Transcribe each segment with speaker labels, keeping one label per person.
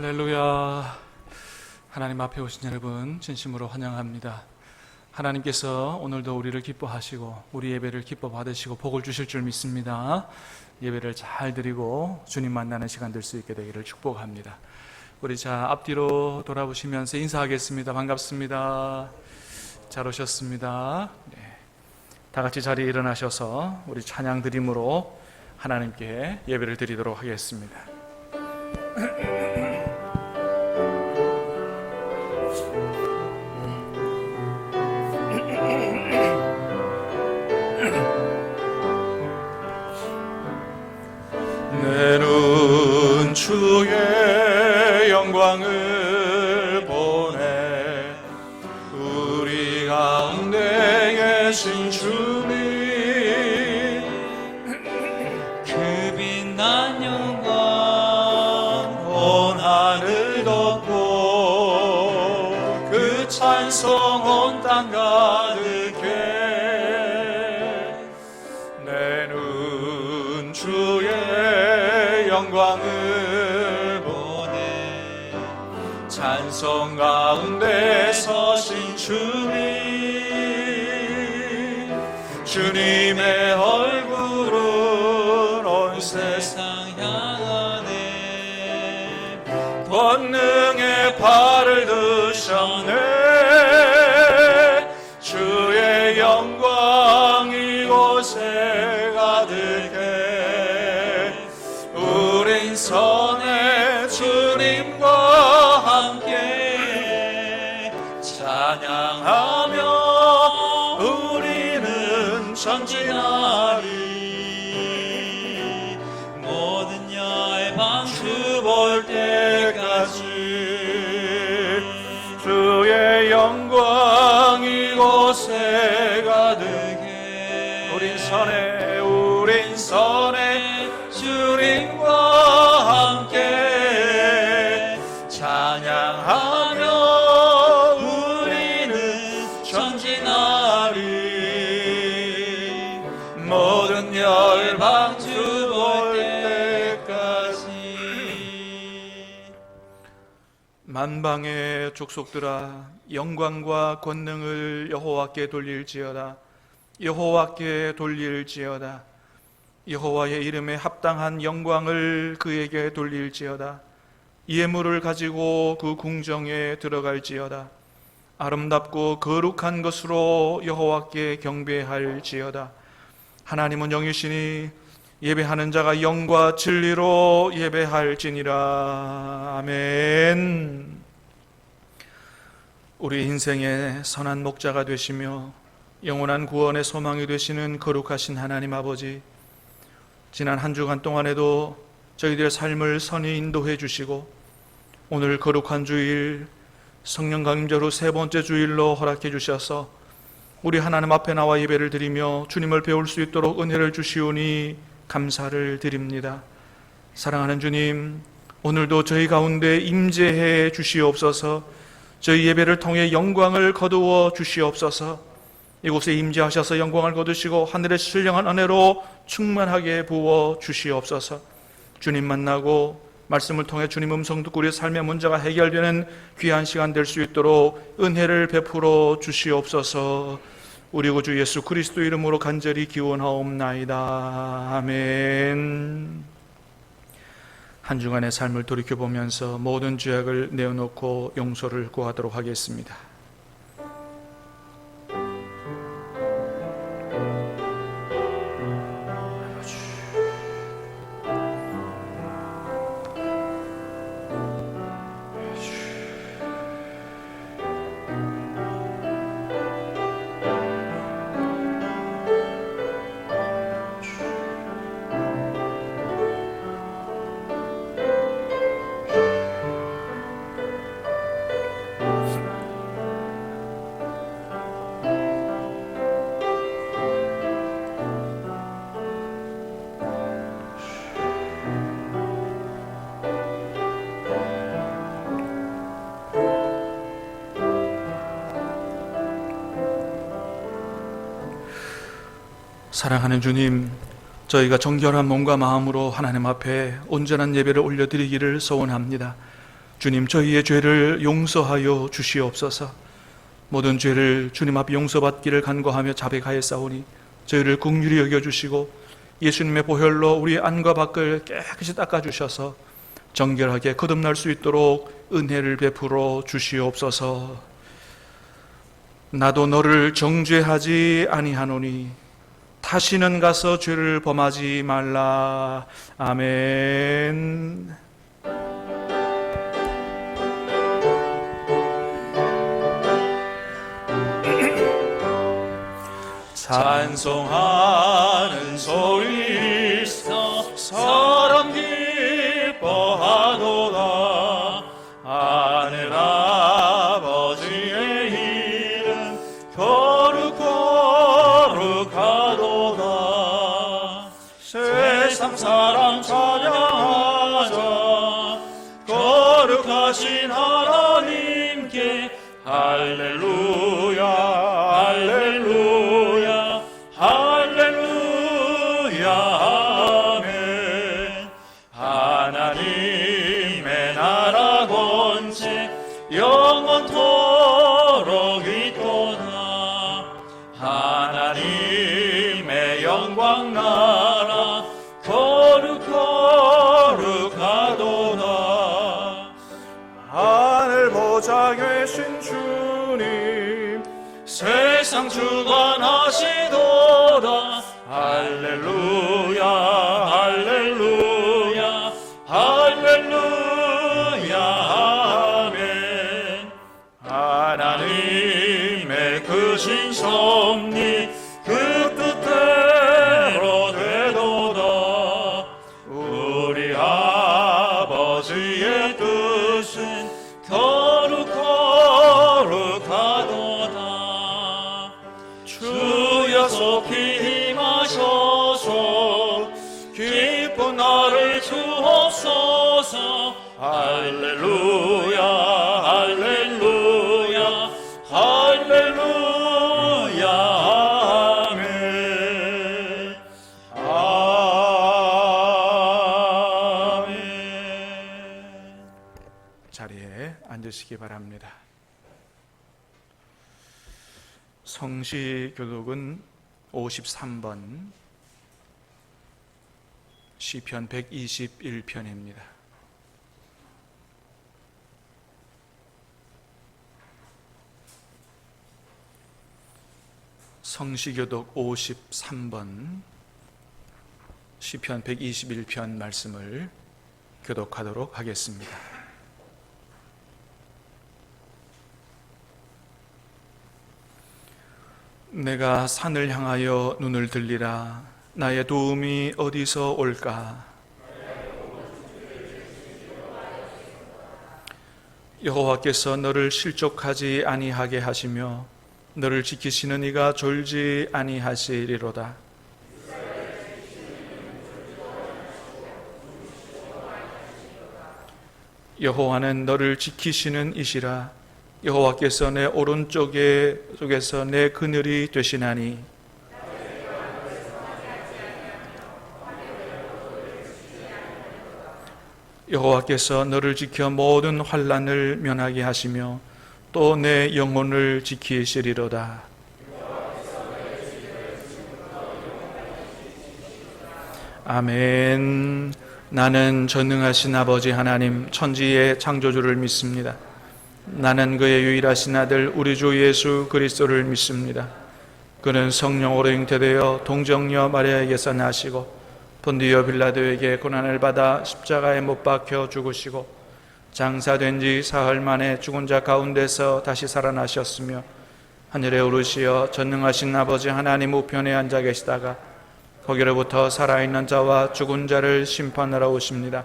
Speaker 1: 할렐루야. 하나님 앞에 오신 여러분 진심으로 환영합니다. 하나님께서 오늘도 우리를 기뻐하시고 우리 예배를 기뻐 받으시고 복을 주실 줄 믿습니다. 예배를 잘 드리고 주님 만나는 시간 될 수 있게 되기를 축복합니다. 우리 앞뒤로 돌아보시면서 인사하겠습니다. 반갑습니다. 잘 오셨습니다. 다 같이 자리에 일어나셔서 우리 찬양 드림으로 하나님께 예배를 드리도록 하겠습니다. 내 눈 주의 영광을 보네. 우리 가운데 계신 주님,
Speaker 2: 그 빛난 영광
Speaker 1: 온 하늘 덮고 그 찬송 온 땅 가득해. 내 눈 주의 영광을 보네. 찬송 가운데 서신 주님의 얼굴은 온 세상
Speaker 2: 향하네.
Speaker 1: 권능의 발을 드셨네. 주의 영광 이곳에 가득해. 우린 선해 주님과 함께 찬양하며 우리는 전진하리.
Speaker 2: 모든 야의 방주
Speaker 1: 주 볼 때까지 주의 영광 이곳에 가득해. 우린 선해 주님과 함께 찬양하며 우리는 전진하리. 모든 열방 주 볼 때까지. 만방의 족속들아, 영광과 권능을 여호와께 돌릴지어다. 여호와께 돌릴지어다. 여호와의 이름에 합당한 영광을 그에게 돌릴지어다. 예물을 가지고 그 궁정에 들어갈지어다. 아름답고 거룩한 것으로 여호와께 경배할지어다. 하나님은 영이시니 예배하는 자가 영과 진리로 예배할지니라. 아멘. 우리 인생의 선한 목자가 되시며 영원한 구원의 소망이 되시는 거룩하신 하나님 아버지, 지난 한 주간 동안에도 저희들의 삶을 선히 인도해 주시고 오늘 거룩한 주일 성령 강림절후 세 번째 주일로 허락해 주셔서 우리 하나님 앞에 나와 예배를 드리며 주님을 배울 수 있도록 은혜를 주시오니 감사를 드립니다. 사랑하는 주님, 오늘도 저희 가운데 임재해 주시옵소서. 저희 예배를 통해 영광을 거두어 주시옵소서. 이곳에 임재하셔서 영광을 거두시고 하늘의 신령한 은혜로 충만하게 부어 주시옵소서. 주님 만나고 말씀을 통해 주님 음성 듣고 우리의 삶의 문제가 해결되는 귀한 시간 될 수 있도록 은혜를 베풀어 주시옵소서. 우리 구주 예수 그리스도 이름으로 간절히 기원하옵나이다. 아멘. 한 주간의 삶을 돌이켜보면서 모든 죄악을 내어놓고 용서를 구하도록 하겠습니다. 사랑하는 주님, 저희가 정결한 몸과 마음으로 하나님 앞에 온전한 예배를 올려드리기를 소원합니다. 주님, 저희의 죄를 용서하여 주시옵소서. 모든 죄를 주님 앞에 용서받기를 간구하며 자백하였사오니 저희를 긍휼히 여겨주시고 예수님의 보혈로 우리 안과 밖을 깨끗이 닦아주셔서 정결하게 거듭날 수 있도록 은혜를 베풀어 주시옵소서. 나도 너를 정죄하지 아니하노니 다시는 가서 죄를 범하지 말라. 아멘. 찬송하는 소리 사람 기뻐하도다. 하늘 아버지의 이름 거룩하도다. 세상 사람 찬양하자. 거룩하신 하나님께 할렐루야 할렐루야 할렐루야 아멘. 하나님의 나라 권세 영원토록 있도다. 하나님의 영광 나라 거룩하도다. 하늘 보좌 계신 주님 세상 주관하시도다. 할렐루야 할렐루야 할렐루야 아멘. 하나님의 크신 섭리 그 뜻대로 되도다. 우리 아버지의 뜻은 거룩하도다. 주여 속히 임하셔서 기쁜 나를 주옵소서. 할렐루야 할렐루야 할렐루야 아멘. 아멘. 자리에 앉으시기 바랍니다. 성시교독은 53번 시편 121편입니다. 성시교독 53번 시편 121편 말씀을 교독하도록 하겠습니다. 내가 산을 향하여 눈을 들리라. 나의 도움이 어디서 올까? 여호와께서 너를 실족하지 아니하게 하시며 너를 지키시는 이가 졸지 아니하시리로다. 여호와는 너를 지키시는 이시라. 여호와께서 내 오른쪽에서 내 그늘이 되시나니 여호와께서 너를 지켜 모든 환난을 면하게 하시며 또 내 영혼을 지키시리로다. 아멘. 나는 전능하신 아버지 하나님 천지의 창조주를 믿습니다. 나는 그의 유일하신 아들 우리 주 예수 그리스도를 믿습니다. 그는 성령으로 잉태되어 동정녀 마리아에게서 나시고 본디오 빌라도에게 고난을 받아 십자가에 못 박혀 죽으시고 장사된 지 사흘 만에 죽은 자 가운데서 다시 살아나셨으며 하늘에 오르시어 전능하신 아버지 하나님 우편에 앉아 계시다가 거기로부터 살아있는 자와 죽은 자를 심판하러 오십니다.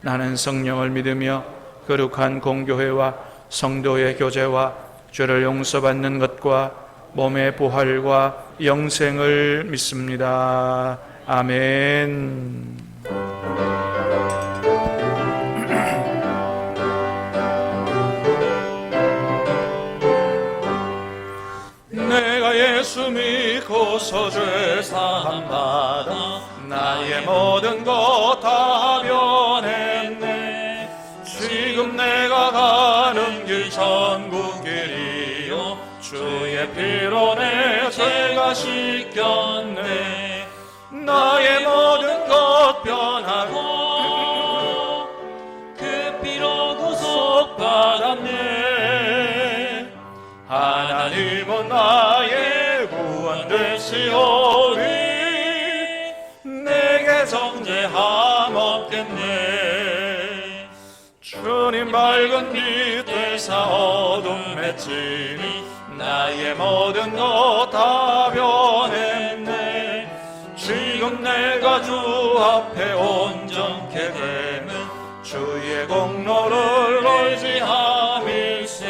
Speaker 1: 나는 성령을 믿으며 거룩한 공교회와 성도의 교제와 죄를 용서받는 것과 몸의 부활과 영생을 믿습니다. 아멘. 내가 예수 믿고서 죄 사함 받아 나의 모든 것 다 변했네. 지금 내가 이 전국길이요 주의 피로 내 죄가 씻겼네. 나의 모든 것 변하고
Speaker 2: 그 피로
Speaker 1: 구속받았네. 하나님은 나의 구원 되시오니 내게 정죄함 없겠네. 주님 밝은 빛 되사 어둠 맺히니 나의 모든 것 다 변했네. 지금 내가 주 앞에 온전케 되면 주의 공로를 의지함일세.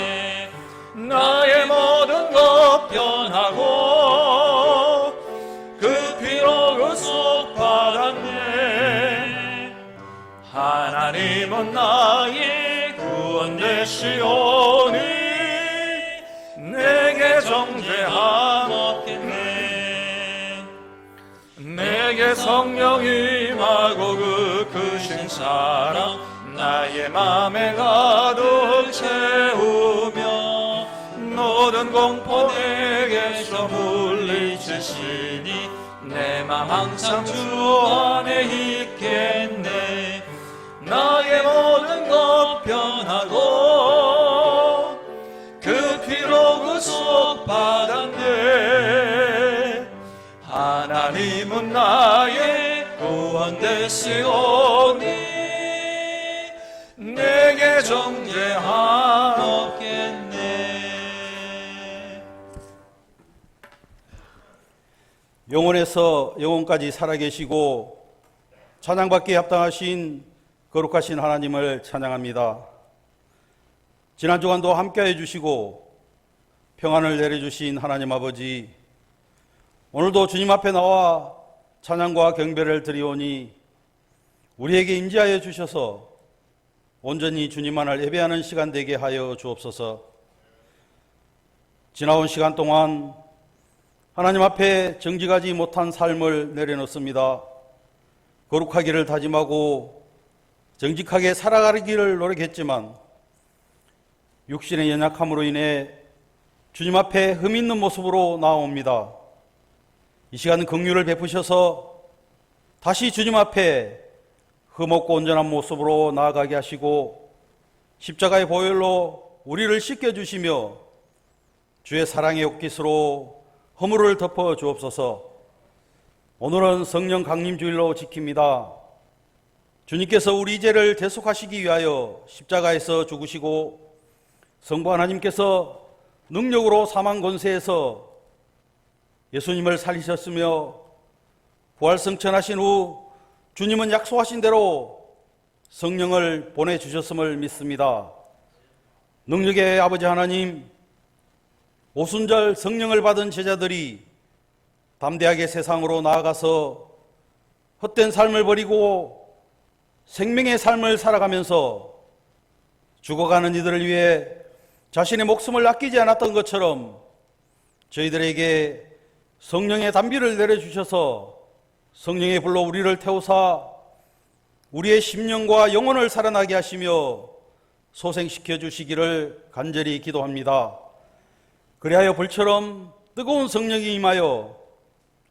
Speaker 1: 나의 모든 것 변하고 그 피로 구속받았네. 하나님은 나의 구원 되시오니 내게 정죄함 없겠네. 내게 성령 임하고 그 크신 사랑 나의 맘에 가득 채우며 모든 공포 내게서 물리치시니 내 맘 항상 주 안에 있겠네. 나의 모든 것 변하고 그 피로 구속받았네. 하나님은 나의 구원 되시오니 내게 정죄함 없겠네.
Speaker 3: 영원에서 영원까지 살아계시고 찬양받기에 합당하신 거룩하신 하나님을 찬양합니다. 지난 주간도 함께해 주시고 평안을 내려주신 하나님 아버지, 오늘도 주님 앞에 나와 찬양과 경배를 드리오니 우리에게 임재하여 주셔서 온전히 주님만을 예배하는 시간 되게 하여 주옵소서. 지나온 시간 동안 하나님 앞에 정직하지 못한 삶을 내려놓습니다. 거룩하기를 다짐하고 정직하게 살아가기를 노력했지만 육신의 연약함으로 인해 주님 앞에 흠 있는 모습으로 나옵니다. 이 시간 긍휼을 베푸셔서 다시 주님 앞에 흠없고 온전한 모습으로 나아가게 하시고 십자가의 보혈로 우리를 씻겨주시며 주의 사랑의 옷깃으로 허물을 덮어 주옵소서. 오늘은 성령 강림주일로 지킵니다. 주님께서 우리 죄를 대속하시기 위하여 십자가에서 죽으시고 성부 하나님께서 능력으로 사망 권세에서 예수님을 살리셨으며 부활승천하신 후 주님은 약속하신 대로 성령을 보내주셨음을 믿습니다. 능력의 아버지 하나님, 오순절 성령을 받은 제자들이 담대하게 세상으로 나아가서 헛된 삶을 버리고 생명의 삶을 살아가면서 죽어가는 이들을 위해 자신의 목숨을 아끼지 않았던 것처럼 저희들에게 성령의 단비를 내려주셔서 성령의 불로 우리를 태우사 우리의 심령과 영혼을 살아나게 하시며 소생시켜 주시기를 간절히 기도합니다. 그리하여 불처럼 뜨거운 성령이 임하여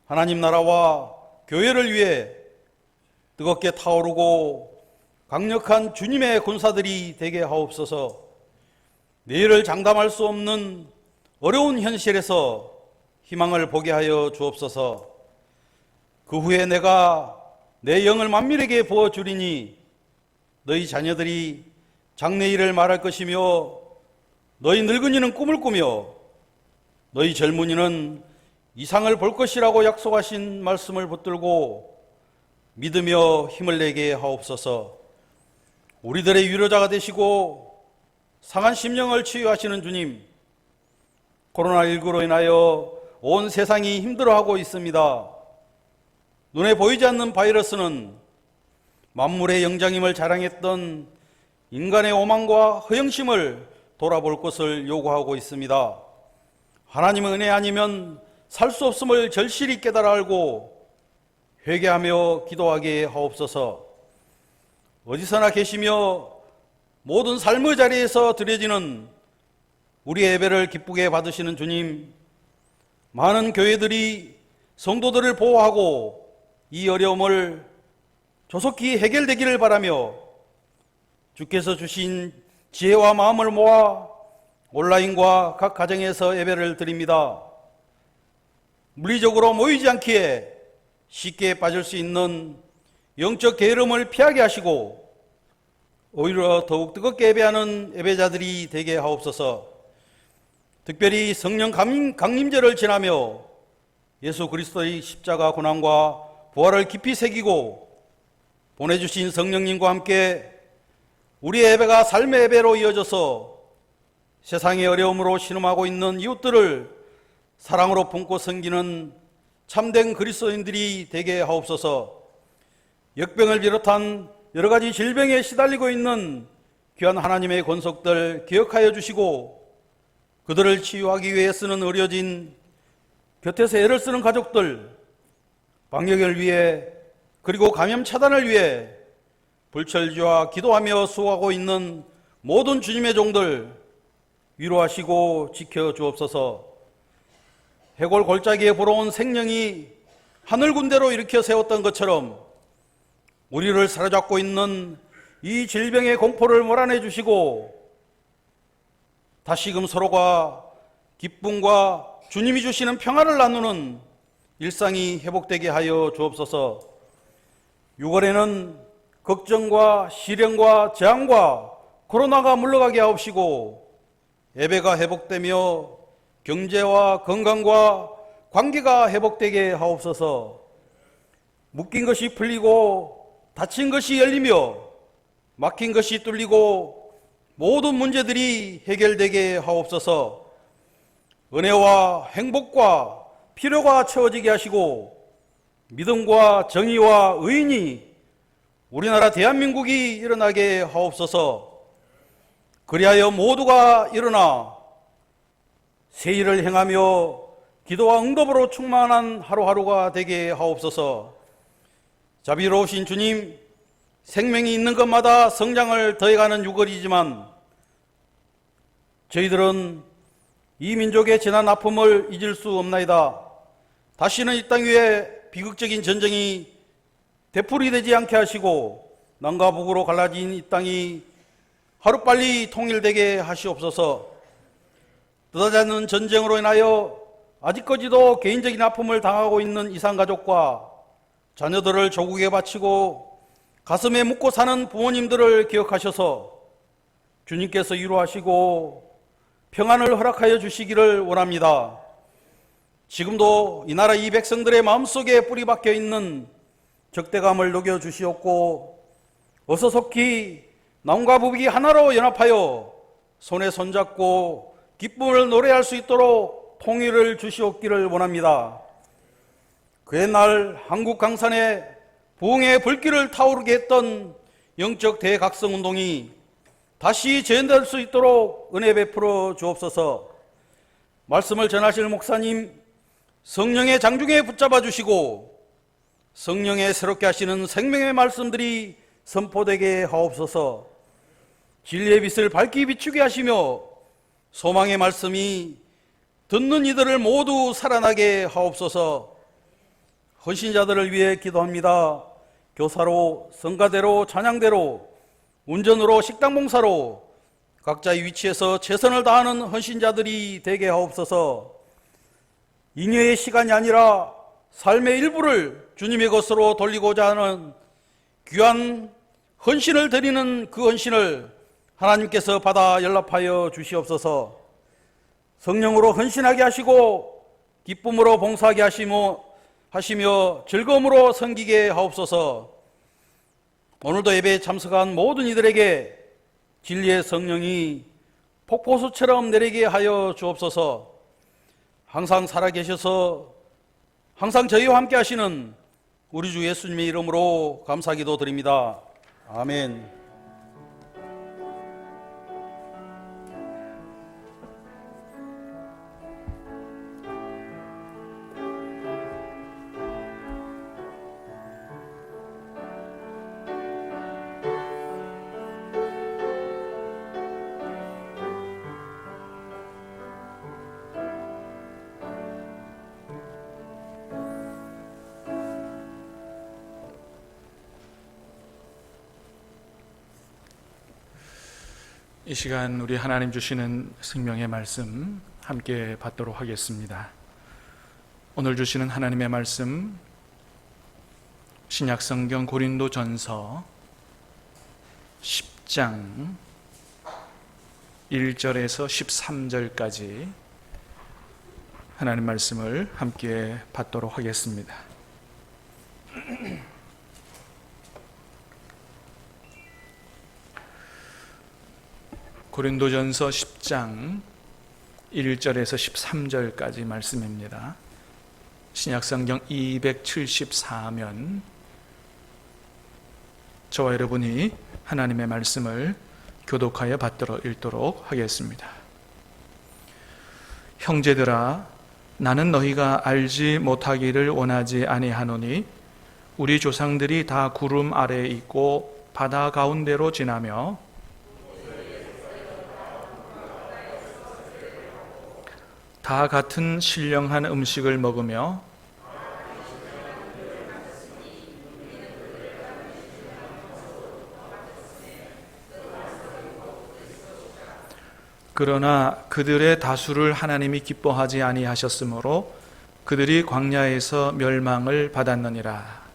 Speaker 3: 하나님 나라와 교회를 위해 뜨겁게 타오르고 강력한 주님의 군사들이 되게 하옵소서. 내일을 장담할 수 없는 어려운 현실에서 희망을 보게 하여 주옵소서. 그 후에 내가 내 영을 만민에게 부어주리니 너희 자녀들이 장래일을 말할 것이며 너희 늙은이는 꿈을 꾸며 너희 젊은이는 이상을 볼 것이라고 약속하신 말씀을 붙들고 믿으며 힘을 내게 하옵소서. 우리들의 위로자가 되시고 상한 심령을 치유하시는 주님, 코로나19로 인하여 온 세상이 힘들어하고 있습니다. 눈에 보이지 않는 바이러스는 만물의 영장임을 자랑했던 인간의 오만과 허영심을 돌아볼 것을 요구하고 있습니다. 하나님의 은혜 아니면 살 수 없음을 절실히 깨달아 알고 회개하며 기도하게 하옵소서. 어디서나 계시며 모든 삶의 자리에서 드려지는 우리의 예배를 기쁘게 받으시는 주님, 많은 교회들이 성도들을 보호하고 이 어려움을 조속히 해결되기를 바라며 주께서 주신 지혜와 마음을 모아 온라인과 각 가정에서 예배를 드립니다. 물리적으로 모이지 않기에 쉽게 빠질 수 있는 영적 게으름을 피하게 하시고 오히려 더욱 뜨겁게 예배하는 예배자들이 되게 하옵소서. 특별히 성령 강림절을 지나며 예수 그리스도의 십자가 고난과 부활을 깊이 새기고 보내주신 성령님과 함께 우리의 예배가 삶의 예배로 이어져서 세상의 어려움으로 신음하고 있는 이웃들을 사랑으로 품고 섬기는 참된 그리스도인들이 되게 하옵소서. 역병을 비롯한 여러 가지 질병에 시달리고 있는 귀한 하나님의 권속들 기억하여 주시고 그들을 치유하기 위해 쓰는 의료진, 곁에서 애를 쓰는 가족들, 방역을 위해 그리고 감염 차단을 위해 불철주와 기도하며 수고하고 있는 모든 주님의 종들 위로하시고 지켜주옵소서. 해골 골짜기에 불어온 생명이 하늘 군대로 일으켜 세웠던 것처럼 우리를 사로잡고 있는 이 질병의 공포를 몰아내 주시고 다시금 서로가 기쁨과 주님이 주시는 평안을 나누는 일상이 회복되게 하여 주옵소서. 6월에는 걱정과 시련과 재앙과 코로나가 물러가게 하옵시고 예배가 회복되며 경제와 건강과 관계가 회복되게 하옵소서. 묶인 것이 풀리고 닫힌 것이 열리며 막힌 것이 뚫리고 모든 문제들이 해결되게 하옵소서. 은혜와 행복과 필요가 채워지게 하시고 믿음과 정의와 의인이 우리나라 대한민국이 일어나게 하옵소서. 그리하여 모두가 일어나 새 일을 행하며 기도와 응답으로 충만한 하루하루가 되게 하옵소서. 자비로우신 주님, 생명이 있는 것마다 성장을 더해가는 6월이지만 저희들은 이 민족의 지난 아픔을 잊을 수 없나이다. 다시는 이 땅 위에 비극적인 전쟁이 되풀이되지 않게 하시고 남과 북으로 갈라진 이 땅이 하루빨리 통일되게 하시옵소서. 뜻하지 않는 전쟁으로 인하여 아직까지도 개인적인 아픔을 당하고 있는 이산가족과 자녀들을 조국에 바치고 가슴에 묻고 사는 부모님들을 기억하셔서 주님께서 위로하시고 평안을 허락하여 주시기를 원합니다. 지금도 이 나라 이 백성들의 마음속에 뿌리 박혀 있는 적대감을 녹여 주시옵고 어서 속히 남과 북이 하나로 연합하여 손에 손잡고 기쁨을 노래할 수 있도록 통일을 주시옵기를 원합니다. 그의 날 한국 강산에 부흥의 불길을 타오르게 했던 영적 대각성운동이 다시 재현될 수 있도록 은혜 베풀어 주옵소서. 말씀을 전하실 목사님 성령의 장중에 붙잡아 주시고 성령의 새롭게 하시는 생명의 말씀들이 선포되게 하옵소서. 진리의 빛을 밝히 비추게 하시며 소망의 말씀이 듣는 이들을 모두 살아나게 하옵소서. 헌신자들을 위해 기도합니다. 교사로, 성가대로, 찬양대로, 운전으로, 식당 봉사로 각자의 위치에서 최선을 다하는 헌신자들이 되게 하옵소서. 잉여의 시간이 아니라 삶의 일부를 주님의 것으로 돌리고자 하는 귀한 헌신을 드리는 그 헌신을 하나님께서 받아 연락하여 주시옵소서. 성령으로 헌신하게 하시고 기쁨으로 봉사하게 하시며 즐거움으로 섬기게 하옵소서. 오늘도 예배에 참석한 모든 이들에게 진리의 성령이 폭포수처럼 내리게 하여 주옵소서. 항상 살아계셔서 항상 저희와 함께 하시는 우리 주 예수님의 이름으로 감사기도 드립니다. 아멘.
Speaker 1: 이 시간 우리 하나님 주시는 생명의 말씀 함께 받도록 하겠습니다. 오늘 주시는 하나님의 말씀 신약성경 고린도전서 10장 1절에서 13절까지 하나님 말씀을 함께 받도록 하겠습니다. 고린도전서 10장 1절에서 13절까지 말씀입니다. 신약성경 274면 저와 여러분이 하나님의 말씀을 교독하여 받들어 읽도록 하겠습니다. 형제들아, 나는 너희가 알지 못하기를 원하지 아니하노니 우리 조상들이 다 구름 아래에 있고 바다 가운데로 지나며 다 같은 신령한 음식을 먹으며 그러나 그들의 다수를 하나님이 기뻐하지 아니하셨으므로 그들이 광야에서 멸망을 받았느니라.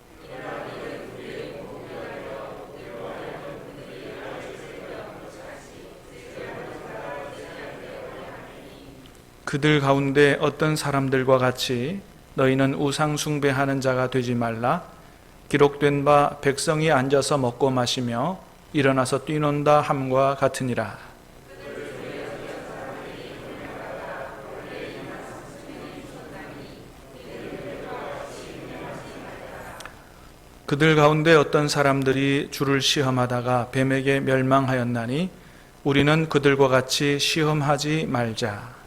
Speaker 1: 그들 가운데 어떤 사람들과 같이 너희는 우상 숭배하는 자가 되지 말라. 기록된 바 백성이 앉아서 먹고 마시며 일어나서 뛰논다 함과 같으니라. 그들 가운데 어떤 사람들이 주를 시험하다가 뱀에게 멸망하였나니 우리는 그들과 같이 시험하지 말자.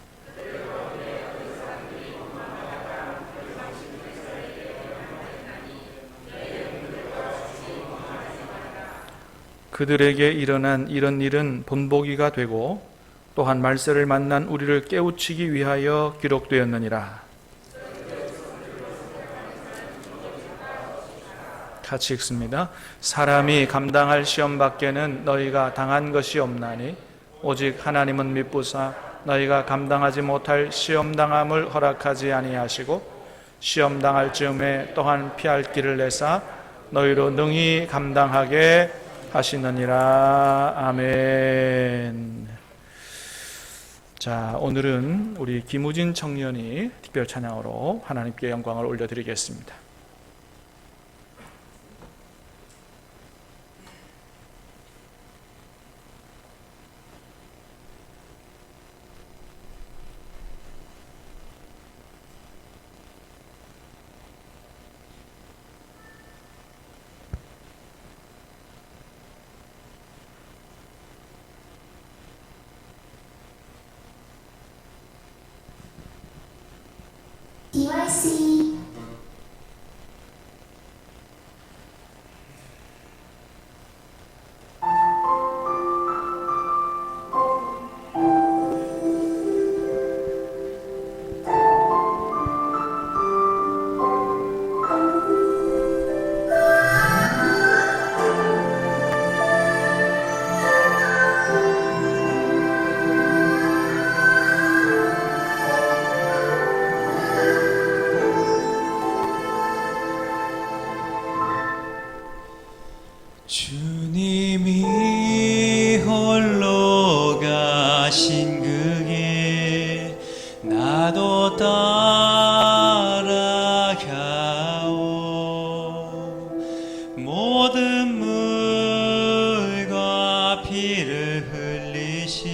Speaker 1: 그들에게 일어난 이런 일은 본보기가 되고 또한 말세를 만난 우리를 깨우치기 위하여 기록되었느니라. 같이 읽습니다. 사람이 감당할 시험 밖에는 너희가 당한 것이 없나니 오직 하나님은 미쁘사 너희가 감당하지 못할 시험당함을 허락하지 아니하시고 시험당할 즈음에 또한 피할 길을 내사 너희로 능히 감당하게 하시느니라. 아멘. 자, 오늘은 우리 김우진 청년이 특별 찬양으로 하나님께 영광을 올려드리겠습니다.
Speaker 4: DYC
Speaker 2: 주님이 홀로 가신 그 길 나도 따라가오. 모든 물과 피를 흘리신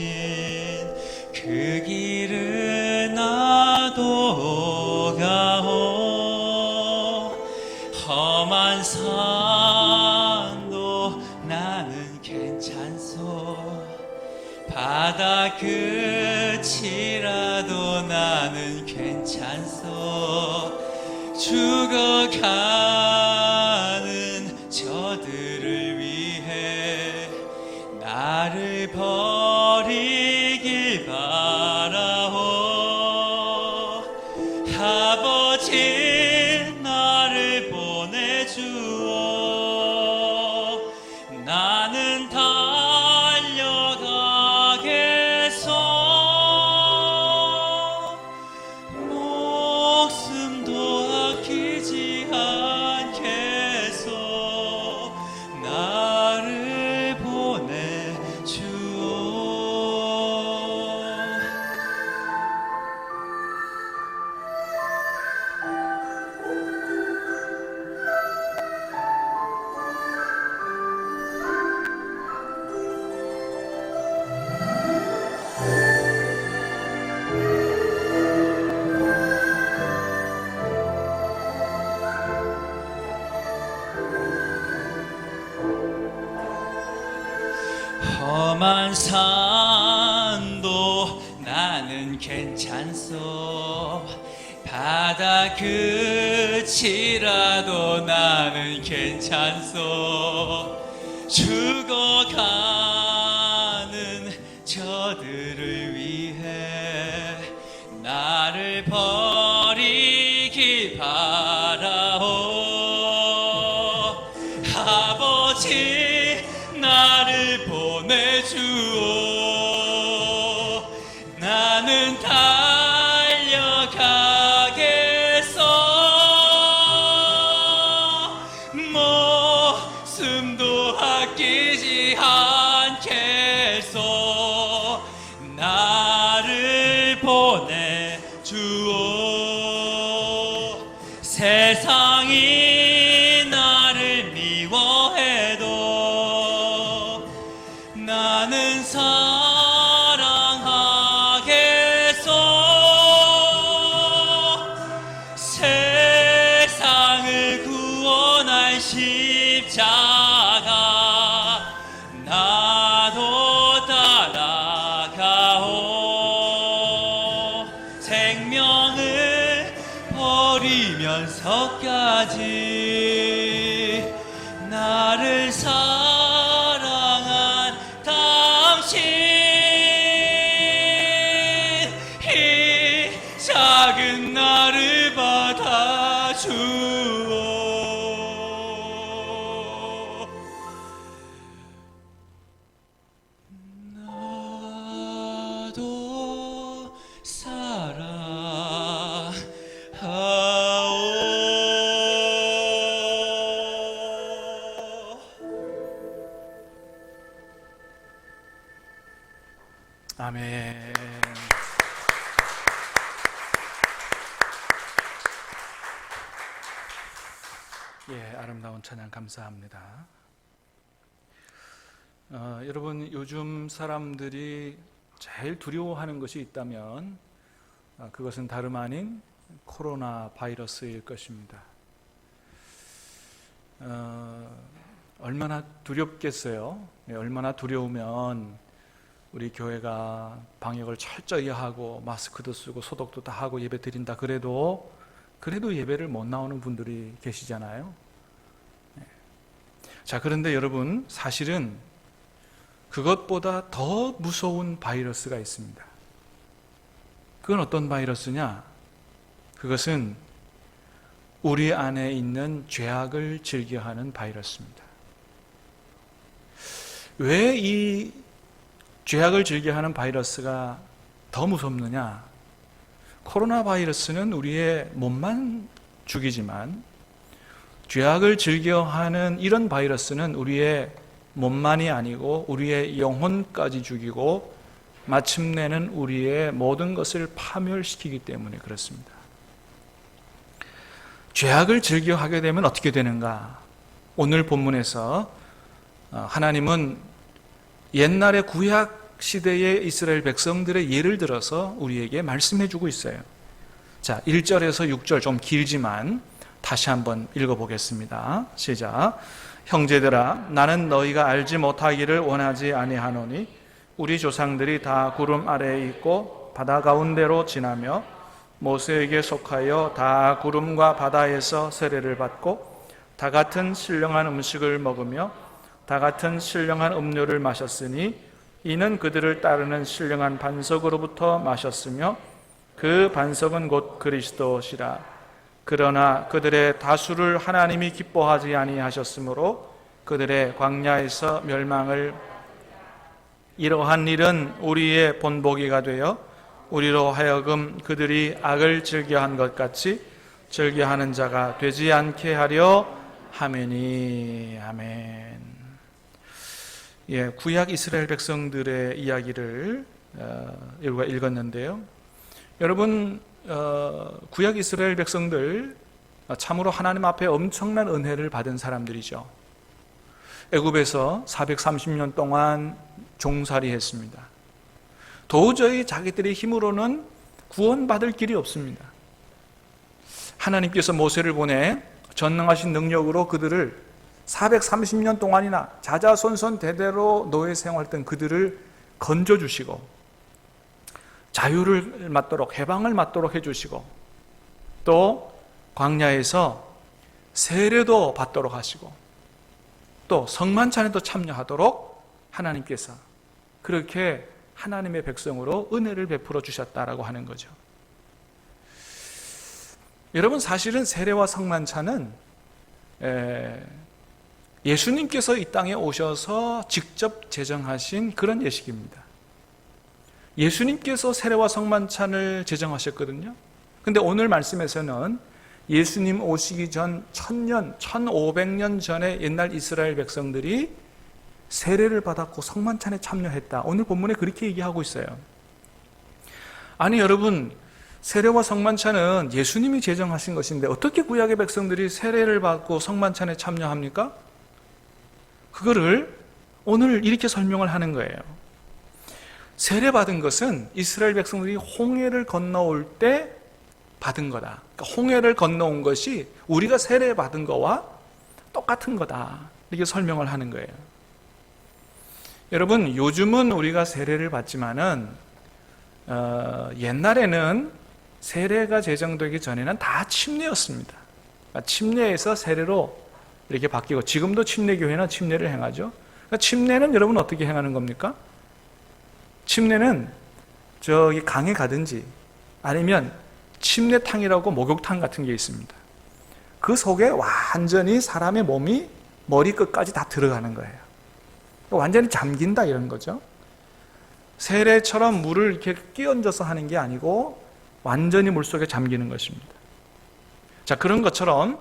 Speaker 2: 그 길을 나도 가오. 험한 산도 나는 괜찮소. 바다 끝이라도 나는 괜찮소. 죽어가는 저들을 위해 나를 버리길 바라오. 아버지 나를 보내주오. 나는 달려가 험한 산도 나는 괜찮소. 바다 끝이라도 나는 괜찮소. 죽어가는 저들을 위해 나를 버리기 바라오. 아버지 나를 보내주오. 나는 달려가겠소. 목숨도 아끼지 않겠소. 나를 보내주오. 세상이 나를 미워해도 나는 사랑하겠소. 세상을 구원할 십자가 나도 따라가오. 생명을 버리면서까지 나를 사랑한 당신, 이 작은 나를 받아주오. 나도 사랑하오.
Speaker 1: 아멘. 예, 아름다운 찬양 감사합니다. 여러분, 요즘 사람들이 제일 두려워하는 것이 있다면 그것은 다름 아닌 코로나 바이러스일 것입니다. 얼마나 두렵겠어요? 얼마나 두려우면 우리 교회가 방역을 철저히 하고 마스크도 쓰고 소독도 다 하고 예배 드린다 그래도 예배를 못 나오는 분들이 계시잖아요. 자, 그런데 여러분, 사실은 그것보다 더 무서운 바이러스가 있습니다. 그건 어떤 바이러스냐? 그것은 우리 안에 있는 죄악을 즐겨하는 바이러스입니다. 왜 이 죄악을 즐겨하는 바이러스가 더 무섭느냐? 코로나 바이러스는 우리의 몸만 죽이지만 죄악을 즐겨하는 이런 바이러스는 우리의 몸만이 아니고 우리의 영혼까지 죽이고 마침내는 우리의 모든 것을 파멸시키기 때문에 그렇습니다. 죄악을 즐겨하게 되면 어떻게 되는가? 오늘 본문에서 하나님은 옛날의 구약 시대의 이스라엘 백성들의 예를 들어서 우리에게 말씀해 주고 있어요. 자, 1절에서 6절 좀 길지만 다시 한번 읽어보겠습니다. 시작. 형제들아, 나는 너희가 알지 못하기를 원하지 아니하노니 우리 조상들이 다 구름 아래에 있고 바다 가운데로 지나며 모세에게 속하여 다 구름과 바다에서 세례를 받고 다 같은 신령한 음식을 먹으며 다 같은 신령한 음료를 마셨으니 이는 그들을 따르는 신령한 반석으로부터 마셨으며 그 반석은 곧 그리스도시라. 그러나 그들의 다수를 하나님이 기뻐하지 아니하셨으므로 그들의 광야에서 멸망을 이러한 일은 우리의 본보기가 되어 우리로 하여금 그들이 악을 즐겨한 것 같이 즐겨하는 자가 되지 않게 하려 하매니. 아멘. 예, 구약 이스라엘 백성들의 이야기를 우리가 읽었는데요. 여러분, 구약 이스라엘 백성들 참으로 하나님 앞에 엄청난 은혜를 받은 사람들이죠. 애굽에서 430년 동안 종살이했습니다. 도저히 자기들의 힘으로는 구원받을 길이 없습니다. 하나님께서 모세를 보내 전능하신 능력으로 그들을 430년 동안이나 자자손손 대대로 노예 생활했던 그들을 건져주시고 자유를 맞도록, 해방을 맞도록 해주시고, 또 광야에서 세례도 받도록 하시고, 또 성만찬에도 참여하도록 하나님께서 그렇게 하나님의 백성으로 은혜를 베풀어 주셨다라고 하는 거죠. 여러분, 사실은 세례와 성만찬은 예수님께서 이 땅에 오셔서 직접 제정하신 그런 예식입니다. 예수님께서 세례와 성만찬을 제정하셨거든요. 근데 오늘 말씀에서는 예수님 오시기 전 1000년, 1500년 전에 옛날 이스라엘 백성들이 세례를 받았고 성만찬에 참여했다. 오늘 본문에 그렇게 얘기하고 있어요. 아니 여러분, 세례와 성만찬은 예수님이 제정하신 것인데 어떻게 구약의 백성들이 세례를 받고 성만찬에 참여합니까? 그거를 오늘 이렇게 설명을 하는 거예요. 세례 받은 것은 이스라엘 백성들이 홍해를 건너올 때 받은 거다. 그러니까 홍해를 건너온 것이 우리가 세례 받은 거와 똑같은 거다. 이렇게 설명을 하는 거예요. 여러분, 요즘은 우리가 세례를 받지만은 옛날에는 세례가 제정되기 전에는 다 침례였습니다. 그러니까 침례에서 세례로 이렇게 바뀌고, 지금도 침례교회는 침례를 행하죠. 그러니까 침례는 여러분 어떻게 행하는 겁니까? 침례는 저기 강에 가든지 아니면 침례탕이라고 목욕탕 같은 게 있습니다. 그 속에 완전히 사람의 몸이 머리끝까지 다 들어가는 거예요. 완전히 잠긴다 이런 거죠. 세례처럼 물을 이렇게 끼얹어서 하는 게 아니고 완전히 물속에 잠기는 것입니다. 자, 그런 것처럼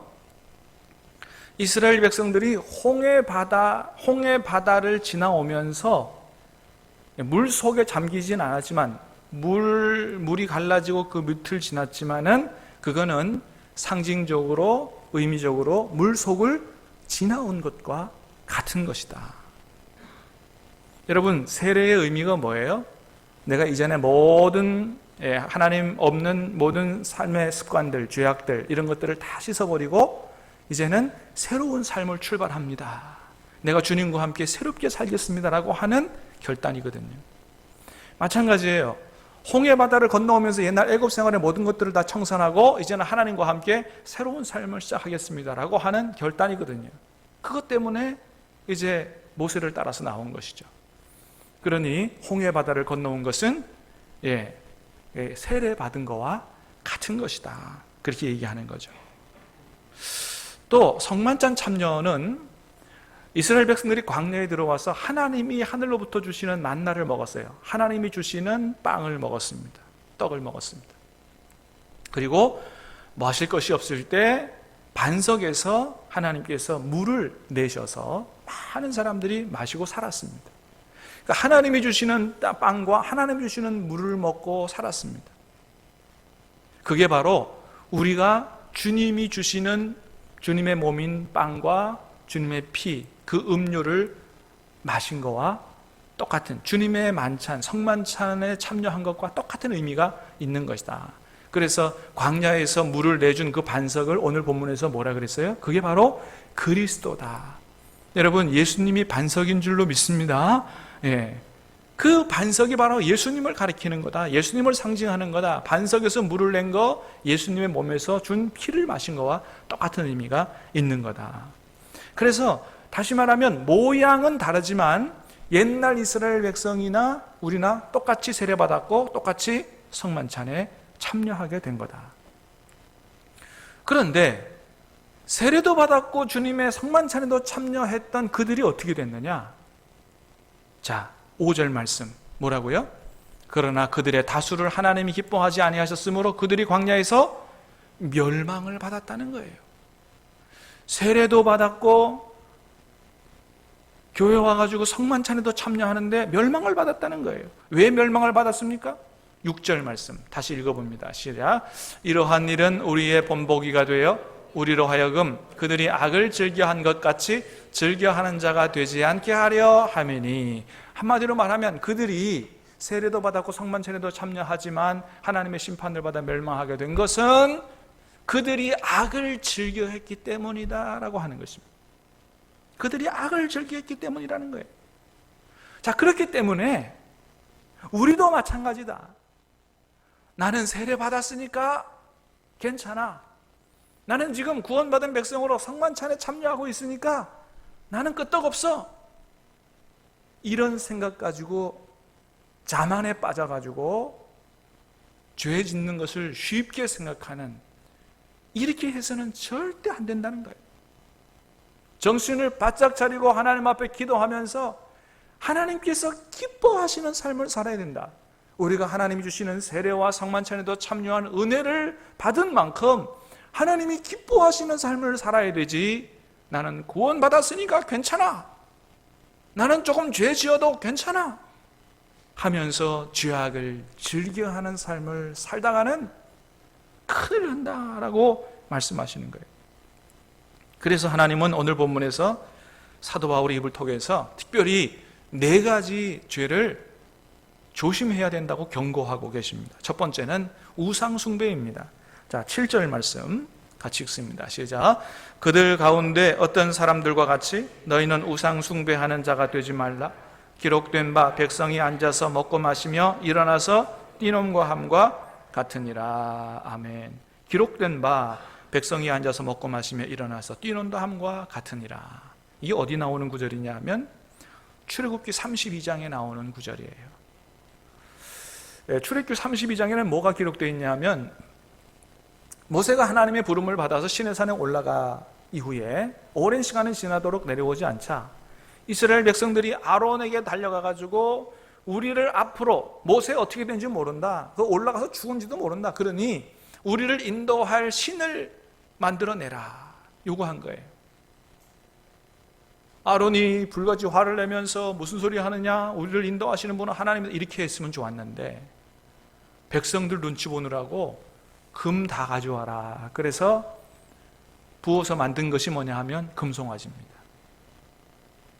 Speaker 1: 이스라엘 백성들이 홍해 바다를 지나오면서 물 속에 잠기진 않았지만 물이 갈라지고 그 밑을 지났지만은 그거는 상징적으로, 의미적으로 물 속을 지나온 것과 같은 것이다. 여러분, 세례의 의미가 뭐예요? 내가 이전에 모든 하나님 없는 모든 삶의 습관들, 죄악들 이런 것들을 다 씻어버리고 이제는 새로운 삶을 출발합니다. 내가 주님과 함께 새롭게 살겠습니다라고 하는 결단이거든요. 마찬가지예요. 홍해 바다를 건너오면서 옛날 애굽 생활의 모든 것들을 다 청산하고 이제는 하나님과 함께 새로운 삶을 시작하겠습니다라고 하는 결단이거든요. 그것 때문에 이제 모세를 따라서 나온 것이죠. 그러니 홍해 바다를 건너온 것은 세례 받은 거와 같은 것이다. 그렇게 얘기하는 거죠. 또 성만찬 참여는 이스라엘 백성들이 광야에 들어와서 하나님이 하늘로부터 주시는 만나를 먹었어요. 하나님이 주시는 빵을 먹었습니다. 떡을 먹었습니다. 그리고 마실 것이 없을 때 반석에서 하나님께서 물을 내셔서 많은 사람들이 마시고 살았습니다. 그러니까 하나님이 주시는 빵과 하나님이 주시는 물을 먹고 살았습니다. 그게 바로 우리가 주님이 주시는 주님의 몸인 빵과 주님의 피, 그 음료를 마신 거와 똑같은, 주님의 만찬, 성만찬에 참여한 것과 똑같은 의미가 있는 것이다. 그래서 광야에서 물을 내준 그 반석을 오늘 본문에서 뭐라 그랬어요? 그게 바로 그리스도다. 여러분, 예수님이 반석인 줄로 믿습니다. 그 반석이 바로 예수님을 가리키는 거다. 예수님을 상징하는 거다. 반석에서 물을 낸 거, 예수님의 몸에서 준 피를 마신 거와 똑같은 의미가 있는 거다. 그래서 다시 말하면 모양은 다르지만 옛날 이스라엘 백성이나 우리나 똑같이 세례받았고 똑같이 성만찬에 참여하게 된 거다. 그런데 세례도 받았고 주님의 성만찬에도 참여했던 그들이 어떻게 됐느냐? 자, 5절 말씀 뭐라고요? 그러나 그들의 다수를 하나님이 기뻐하지 아니하셨으므로 그들이 광야에서 멸망을 받았다는 거예요. 세례도 받았고 교회 와가지고 성만찬에도 참여하는데 멸망을 받았다는 거예요. 왜 멸망을 받았습니까? 6절 말씀 다시 읽어봅니다. 시작. 이러한 일은 우리의 본보기가 되어 우리로 하여금 그들이 악을 즐겨한 것 같이 즐겨하는 자가 되지 않게 하려 함이니, 한마디로 말하면 그들이 세례도 받았고 성만찬에도 참여하지만 하나님의 심판을 받아 멸망하게 된 것은 그들이 악을 즐겨했기 때문이다 라고 하는 것입니다. 그들이 악을 즐겼기 때문이라는 거예요. 자, 그렇기 때문에 우리도 마찬가지다. 나는 세례 받았으니까 괜찮아. 나는 지금 구원받은 백성으로 성만찬에 참여하고 있으니까 나는 끄떡없어. 이런 생각 가지고 자만에 빠져가지고 죄 짓는 것을 쉽게 생각하는, 이렇게 해서는 절대 안 된다는 거예요. 정신을 바짝 차리고 하나님 앞에 기도하면서 하나님께서 기뻐하시는 삶을 살아야 된다. 우리가 하나님이 주시는 세례와 성만찬에도 참여한 은혜를 받은 만큼 하나님이 기뻐하시는 삶을 살아야 되지, 나는 구원받았으니까 괜찮아, 나는 조금 죄 지어도 괜찮아 하면서 죄악을 즐겨하는 삶을 살다가는 큰일 난다라고 말씀하시는 거예요. 그래서 하나님은 오늘 본문에서 사도 바울의 입을 통해서 특별히 4가지 죄를 조심해야 된다고 경고하고 계십니다. 첫 번째는 우상 숭배입니다. 자, 7절 말씀 같이 읽습니다. 시작. 그들 가운데 어떤 사람들과 같이 너희는 우상 숭배하는 자가 되지 말라. 기록된 바 백성이 앉아서 먹고 마시며 일어나서 띠놈과 함과 같으니라. 아멘. 기록된 바 백성이 앉아서 먹고 마시며 일어나서 띠놈과 함과 같으니라. 이게 어디 나오는 구절이냐 하면 출애굽기 32장에 나오는 구절이에요. 출애굽기 32장에는 뭐가 기록되어 있냐면, 모세가 하나님의 부름을 받아서 시내산에 올라가 이후에 오랜 시간이 지나도록 내려오지 않자 이스라엘 백성들이 아론에게 달려가가지고 우리를 앞으로, 모세 어떻게 되는지 모른다, 그 올라가서 죽은지도 모른다, 그러니 우리를 인도할 신을 만들어내라 요구한 거예요. 아론이 불같이 화를 내면서 무슨 소리 하느냐, 우리를 인도하시는 분은 하나님이다, 이렇게 했으면 좋았는데 백성들 눈치 보느라고 금 다 가져와라. 그래서 부어서 만든 것이 뭐냐 하면 금송아지입니다.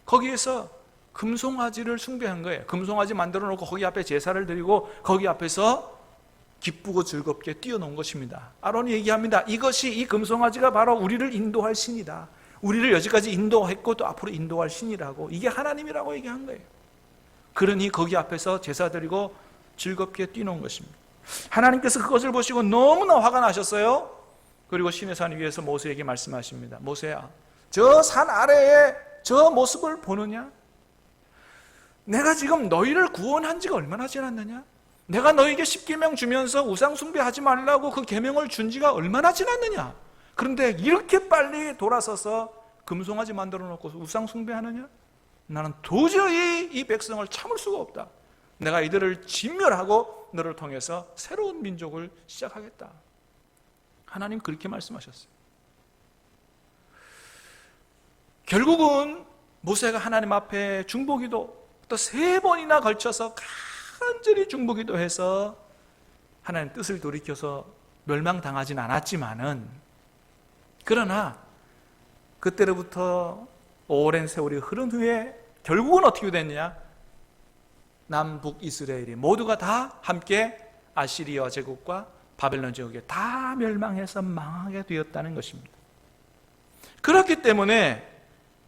Speaker 1: 거기에서 금송아지를 숭배한 거예요. 금송아지 만들어 놓고 거기 앞에 제사를 드리고 거기 앞에서 기쁘고 즐겁게 뛰어놓은 것입니다. 아론이 얘기합니다. 이것이, 이 금송아지가 바로 우리를 인도할 신이다. 우리를 여기까지 인도했고 또 앞으로 인도할 신이라고, 이게 하나님이라고 얘기한 거예요. 그러니 거기 앞에서 제사 드리고 즐겁게 뛰어놓은 것입니다. 하나님께서 그것을 보시고 너무나 화가 나셨어요. 그리고 시내산 위에서 모세에게 말씀하십니다. 모세야, 저 산 아래에 저 모습을 보느냐? 내가 지금 너희를 구원한 지가 얼마나 지났느냐? 내가 너희에게 10계명 주면서 우상 숭배하지 말라고 그 계명을 준 지가 얼마나 지났느냐? 그런데 이렇게 빨리 돌아서서 금송아지 만들어 놓고 우상 숭배하느냐? 나는 도저히 이 백성을 참을 수가 없다. 내가 이들을 진멸하고 너를 통해서 새로운 민족을 시작하겠다. 하나님 그렇게 말씀하셨어요. 결국은 모세가 하나님 앞에 중보기도 또 3번이나 걸쳐서 간절히 중보기도해서 하나님 뜻을 돌이켜서 멸망당하진 않았지만은, 그러나 그때로부터 오랜 세월이 흐른 후에 결국은 어떻게 됐냐? 남북 이스라엘이 모두가 다 함께 아시리아 제국과 바벨론 제국에 다 멸망해서 망하게 되었다는 것입니다. 그렇기 때문에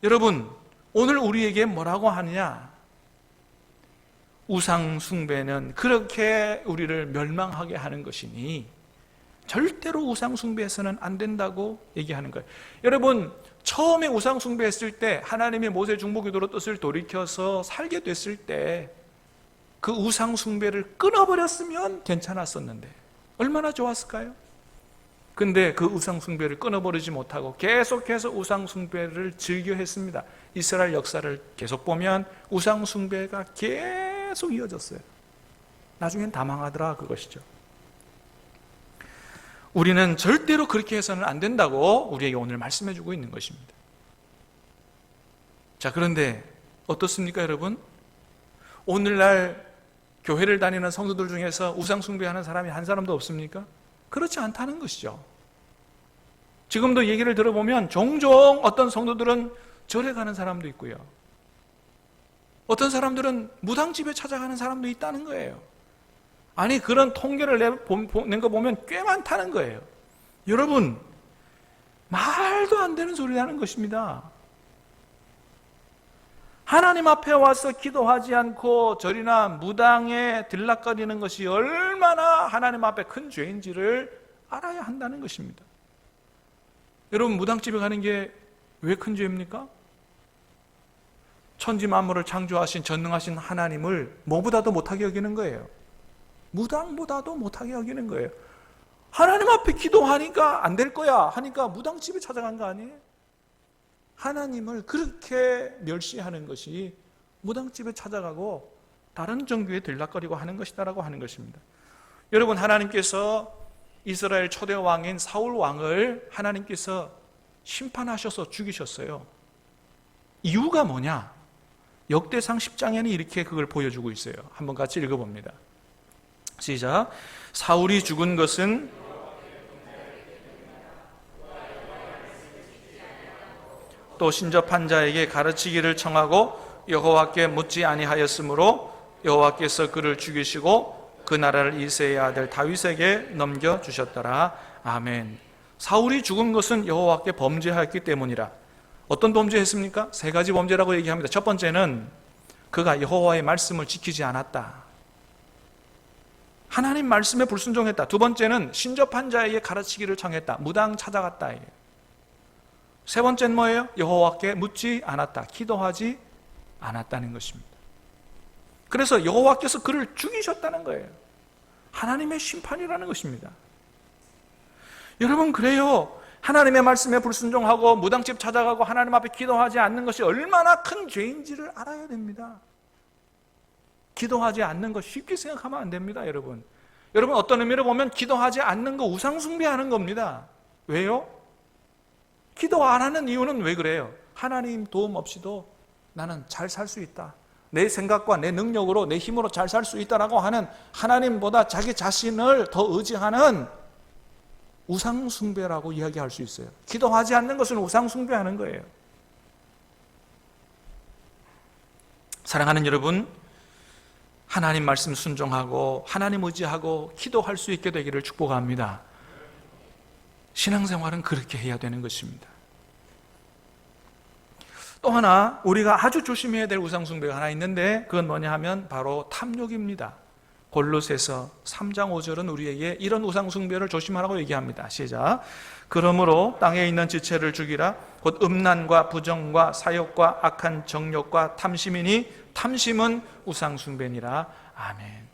Speaker 1: 여러분, 오늘 우리에게 뭐라고 하느냐? 우상 숭배는 그렇게 우리를 멸망하게 하는 것이니 절대로 우상 숭배해서는 안 된다고 얘기하는 거예요. 여러분, 처음에 우상 숭배했을 때 하나님의 모세 중보기도로 뜻을 돌이켜서 살게 됐을 때 그 우상 숭배를 끊어버렸으면 괜찮았었는데 얼마나 좋았을까요? 근데 그 우상 숭배를 끊어버리지 못하고 계속해서 우상 숭배를 즐겨 했습니다. 이스라엘 역사를 계속 보면 우상 숭배가 계속 이어졌어요. 나중엔 다 망하더라, 그것이죠. 우리는 절대로 그렇게 해서는 안 된다고 우리에게 오늘 말씀해 주고 있는 것입니다. 자, 그런데 어떻습니까, 여러분? 오늘날 교회를 다니는 성도들 중에서 우상 숭배하는 사람이 한 사람도 없습니까? 그렇지 않다는 것이죠. 지금도 얘기를 들어보면 종종 어떤 성도들은 절에 가는 사람도 있고요, 어떤 사람들은 무당집에 찾아가는 사람도 있다는 거예요. 아니, 그런 통계를 낸 거 보면 꽤 많다는 거예요. 여러분, 말도 안 되는 소리라는 것입니다. 하나님 앞에 와서 기도하지 않고 절이나 무당에 들락거리는 것이 얼마나 하나님 앞에 큰 죄인지를 알아야 한다는 것입니다. 여러분, 무당집에 가는 게 왜 큰 죄입니까? 천지 만물을 창조하신 전능하신 하나님을 뭐보다도 못하게 여기는 거예요. 무당보다도 못하게 여기는 거예요. 하나님 앞에 기도하니까 안 될 거야 하니까 무당집에 찾아간 거 아니에요? 하나님을 그렇게 멸시하는 것이 무당집에 찾아가고 다른 종교에 들락거리고 하는 것이다라고 하는 것입니다. 여러분, 하나님께서 이스라엘 초대 왕인 사울 왕을 하나님께서 심판하셔서 죽이셨어요. 이유가 뭐냐? 역대상 10장에는 이렇게 그걸 보여주고 있어요. 한번 같이 읽어봅니다. 시작. 사울이 죽은 것은 또 신접한 자에게 가르치기를 청하고 여호와께 묻지 아니하였으므로 여호와께서 그를 죽이시고 그 나라를 이새의 아들 다윗에게 넘겨주셨더라. 아멘. 사울이 죽은 것은 여호와께 범죄하였기 때문이라. 어떤 범죄했습니까? 세 가지 범죄라고 얘기합니다. 첫 번째는 그가 여호와의 말씀을 지키지 않았다. 하나님 말씀에 불순종했다. 두 번째는 신접한 자에게 가르치기를 청했다. 무당 찾아갔다. 세 번째는 뭐예요? 여호와께 묻지 않았다. 기도하지 않았다는 것입니다. 그래서 여호와께서 그를 죽이셨다는 거예요. 하나님의 심판이라는 것입니다. 여러분, 그래요. 하나님의 말씀에 불순종하고 무당집 찾아가고 하나님 앞에 기도하지 않는 것이 얼마나 큰 죄인지를 알아야 됩니다. 기도하지 않는 것 쉽게 생각하면 안 됩니다, 여러분. 여러분, 어떤 의미로 보면 기도하지 않는 거 우상숭배하는 겁니다. 왜요? 기도 안 하는 이유는 왜 그래요? 하나님 도움 없이도 나는 잘 살 수 있다. 내 생각과 내 능력으로 내 힘으로 잘 살 수 있다라고 하는 하나님보다 자기 자신을 더 의지하는 우상숭배라고 이야기할 수 있어요. 기도하지 않는 것은 우상숭배하는 거예요. 사랑하는 여러분, 하나님 말씀 순종하고 하나님 의지하고 기도할 수 있게 되기를 축복합니다. 신앙생활은 그렇게 해야 되는 것입니다. 또 하나 우리가 아주 조심해야 될 우상숭배가 하나 있는데 그건 뭐냐 하면 바로 탐욕입니다. 골로새서 3장 5절은 우리에게 이런 우상숭배를 조심하라고 얘기합니다. 시작. 그러므로 땅에 있는 지체를 죽이라. 곧 음란과 부정과 사욕과 악한 정욕과 탐심이니 탐심은 우상숭배니라. 아멘.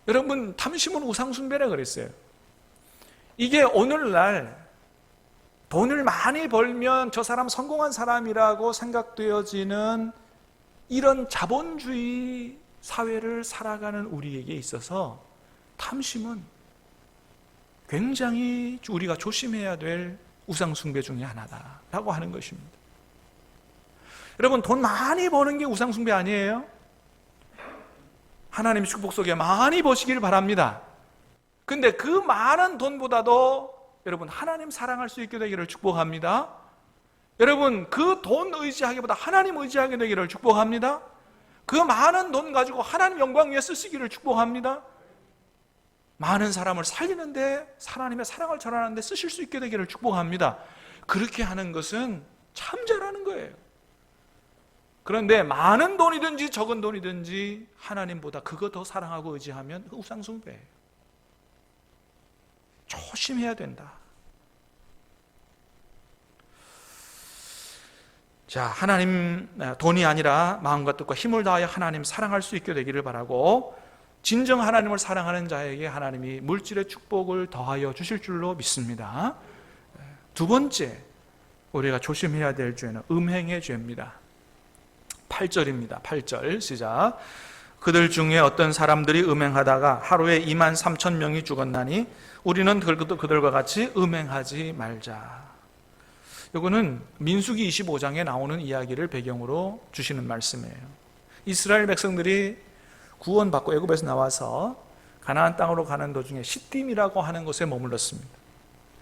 Speaker 1: 여러분, 탐심은 우상숭배라 그랬어요. 이게 오늘날 돈을 많이 벌면 저 사람 성공한 사람이라고 생각되어지는 이런 자본주의 사회를 살아가는 우리에게 있어서 탐심은 굉장히 우리가 조심해야 될 우상숭배 중에 하나다라고 하는 것입니다. 여러분, 돈 많이 버는 게 우상숭배 아니에요? 하나님의 축복 속에 많이 버시길 바랍니다. 근데 그 많은 돈보다도 여러분, 하나님 사랑할 수 있게 되기를 축복합니다. 여러분, 그 돈 의지하기보다 하나님 의지하게 되기를 축복합니다. 그 많은 돈 가지고 하나님 영광 위해 쓰시기를 축복합니다. 많은 사람을 살리는데 하나님의 사랑을 전하는데 쓰실 수 있게 되기를 축복합니다. 그렇게 하는 것은 참 잘하는 거예요. 그런데 많은 돈이든지 적은 돈이든지 하나님보다 그거 더 사랑하고 의지하면 그 우상숭배예요. 조심해야 된다. 자, 하나님, 돈이 아니라 마음과 뜻과 힘을 다하여 하나님 사랑할 수 있게 되기를 바라고, 진정 하나님을 사랑하는 자에게 하나님이 물질의 축복을 더하여 주실 줄로 믿습니다. 두 번째 우리가 조심해야 될 죄는 음행의 죄입니다. 8절입니다. 8절 시작. 그들 중에 어떤 사람들이 음행하다가 하루에 23,000명이 죽었나니 우리는 그들과 같이 음행하지 말자. 이거는 민수기 25장에 나오는 이야기를 배경으로 주시는 말씀이에요. 이스라엘 백성들이 구원받고 애굽에서 나와서 가나안 땅으로 가는 도중에 시딤이라고 하는 곳에 머물렀습니다.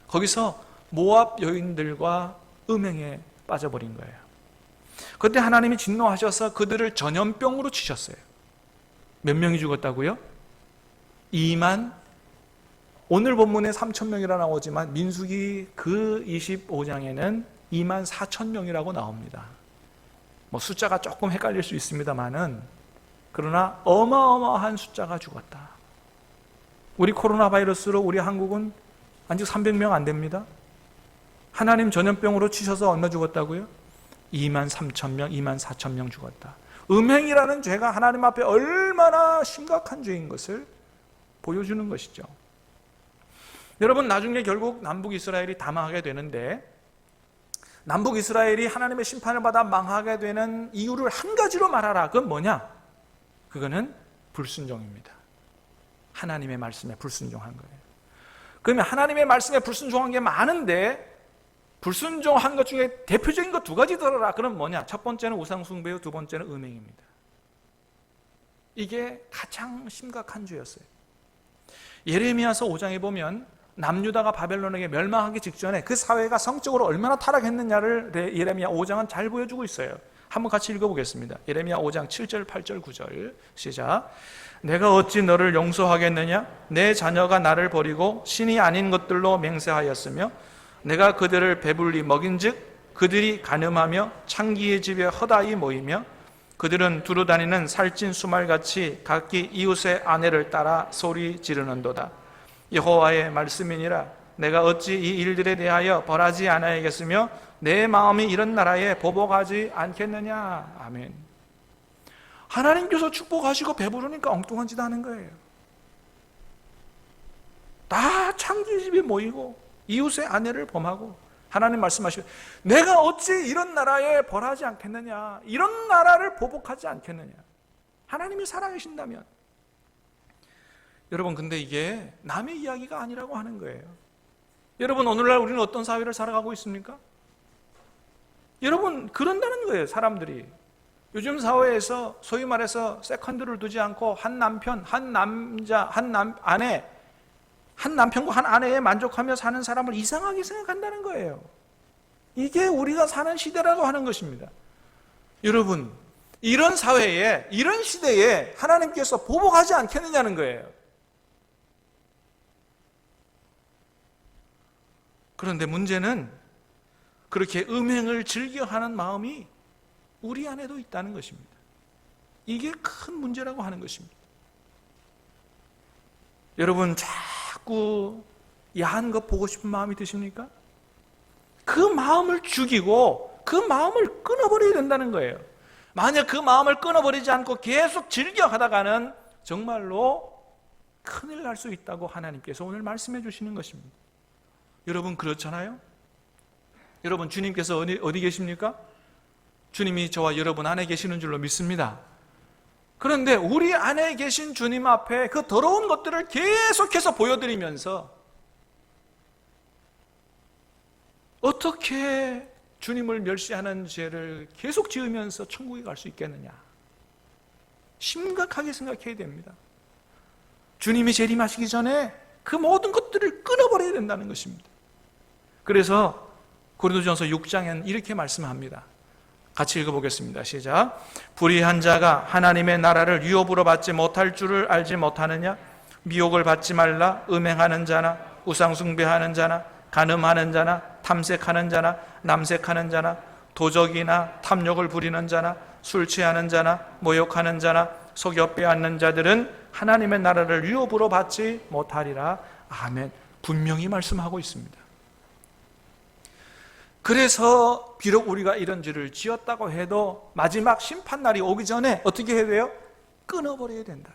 Speaker 1: 거기서 모압 여인들과 음행에 빠져버린 거예요. 그때 하나님이 진노하셔서 그들을 전염병으로 치셨어요. 몇 명이 죽었다고요? 2만, 오늘 본문에 3,000명이라 나오지만 민수기 그 25장에는 24,000명이라고 나옵니다. 뭐 숫자가 조금 헷갈릴 수 있습니다만은, 그러나 어마어마한 숫자가 죽었다. 우리 코로나 바이러스로 우리 한국은 아직 300명 안 됩니다. 하나님 전염병으로 치셔서 얼마 죽었다고요? 2만 3천 명, 2만 4천 명 죽었다. 음행이라는 죄가 하나님 앞에 얼마나 심각한 죄인 것을 보여주는 것이죠. 여러분, 나중에 결국 남북 이스라엘이 다 망하게 되는데, 남북 이스라엘이 하나님의 심판을 받아 망하게 되는 이유를 한 가지로 말하라. 그건 뭐냐? 그거는 불순종입니다. 하나님의 말씀에 불순종한 거예요. 그러면 하나님의 말씀에 불순종한 게 많은데, 불순종한 것 중에 대표적인 것 두 가지 들어라. 그럼 뭐냐? 첫 번째는 우상숭배요, 두 번째는 음행입니다. 이게 가장 심각한 죄였어요. 예레미야서 5장에 보면 남유다가 바벨론에게 멸망하기 직전에 그 사회가 성적으로 얼마나 타락했느냐를 예레미야 5장은 잘 보여주고 있어요. 한번 같이 읽어보겠습니다. 예레미야 5장 7절, 8절, 9절 시작. 내가 어찌 너를 용서하겠느냐? 내 자녀가 나를 버리고 신이 아닌 것들로 맹세하였으며 내가 그들을 배불리 먹인즉 그들이 간음하며 창기의 집에 허다히 모이며 그들은 두루 다니는 살찐 수말같이 각기 이웃의 아내를 따라 소리 지르는도다. 여호와의 말씀이니라. 내가 어찌 이 일들에 대하여 벌하지 않아야겠으며 내 마음이 이런 나라에 보복하지 않겠느냐. 아멘. 하나님께서 축복하시고 배부르니까 엉뚱한 짓 하는 거예요. 다 창기의 집에 모이고 이웃의 아내를 범하고, 하나님 말씀하시고 내가 어찌 이런 나라에 벌하지 않겠느냐, 이런 나라를 보복하지 않겠느냐. 하나님이 살아계신다면. 여러분, 근데 이게 남의 이야기가 아니라고 하는 거예요. 여러분, 오늘날 우리는 어떤 사회를 살아가고 있습니까? 여러분, 그런다는 거예요. 사람들이 요즘 사회에서 소위 말해서 세컨드를 두지 않고 한 남편, 한 남자, 아내, 한 남편과 한 아내에 만족하며 사는 사람을 이상하게 생각한다는 거예요. 이게 우리가 사는 시대라고 하는 것입니다. 여러분, 이런 사회에, 이런 시대에 하나님께서 보복하지 않겠느냐는 거예요. 그런데 문제는 그렇게 음행을 즐겨하는 마음이 우리 안에도 있다는 것입니다. 이게 큰 문제라고 하는 것입니다. 여러분, 자꾸 야한 것 보고 싶은 마음이 드십니까? 그 마음을 죽이고 그 마음을 끊어버려야 된다는 거예요. 만약 그 마음을 끊어버리지 않고 계속 즐겨하다가는 정말로 큰일 날 수 있다고 하나님께서 오늘 말씀해 주시는 것입니다. 여러분, 그렇잖아요? 여러분, 주님께서 어디 계십니까? 주님이 저와 여러분 안에 계시는 줄로 믿습니다. 그런데 우리 안에 계신 주님 앞에 그 더러운 것들을 계속해서 보여드리면서 어떻게 주님을 멸시하는 죄를 계속 지으면서 천국에 갈 수 있겠느냐? 심각하게 생각해야 됩니다. 주님이 재림하시기 전에 그 모든 것들을 끊어버려야 된다는 것입니다. 그래서 고린도전서 6장에는 이렇게 말씀합니다. 같이 읽어보겠습니다. 시작. 불의한 자가 하나님의 나라를 유업으로 받지 못할 줄을 알지 못하느냐? 미혹을 받지 말라. 음행하는 자나 우상숭배하는 자나 간음하는 자나 탐색하는 자나 남색하는 자나 도적이나 탐욕을 부리는 자나 술 취하는 자나 모욕하는 자나 속여 빼앗는 자들은 하나님의 나라를 유업으로 받지 못하리라. 아멘. 분명히 말씀하고 있습니다. 그래서 비록 우리가 이런 죄를 지었다고 해도 마지막 심판날이 오기 전에 어떻게 해야 돼요? 끊어버려야 된다.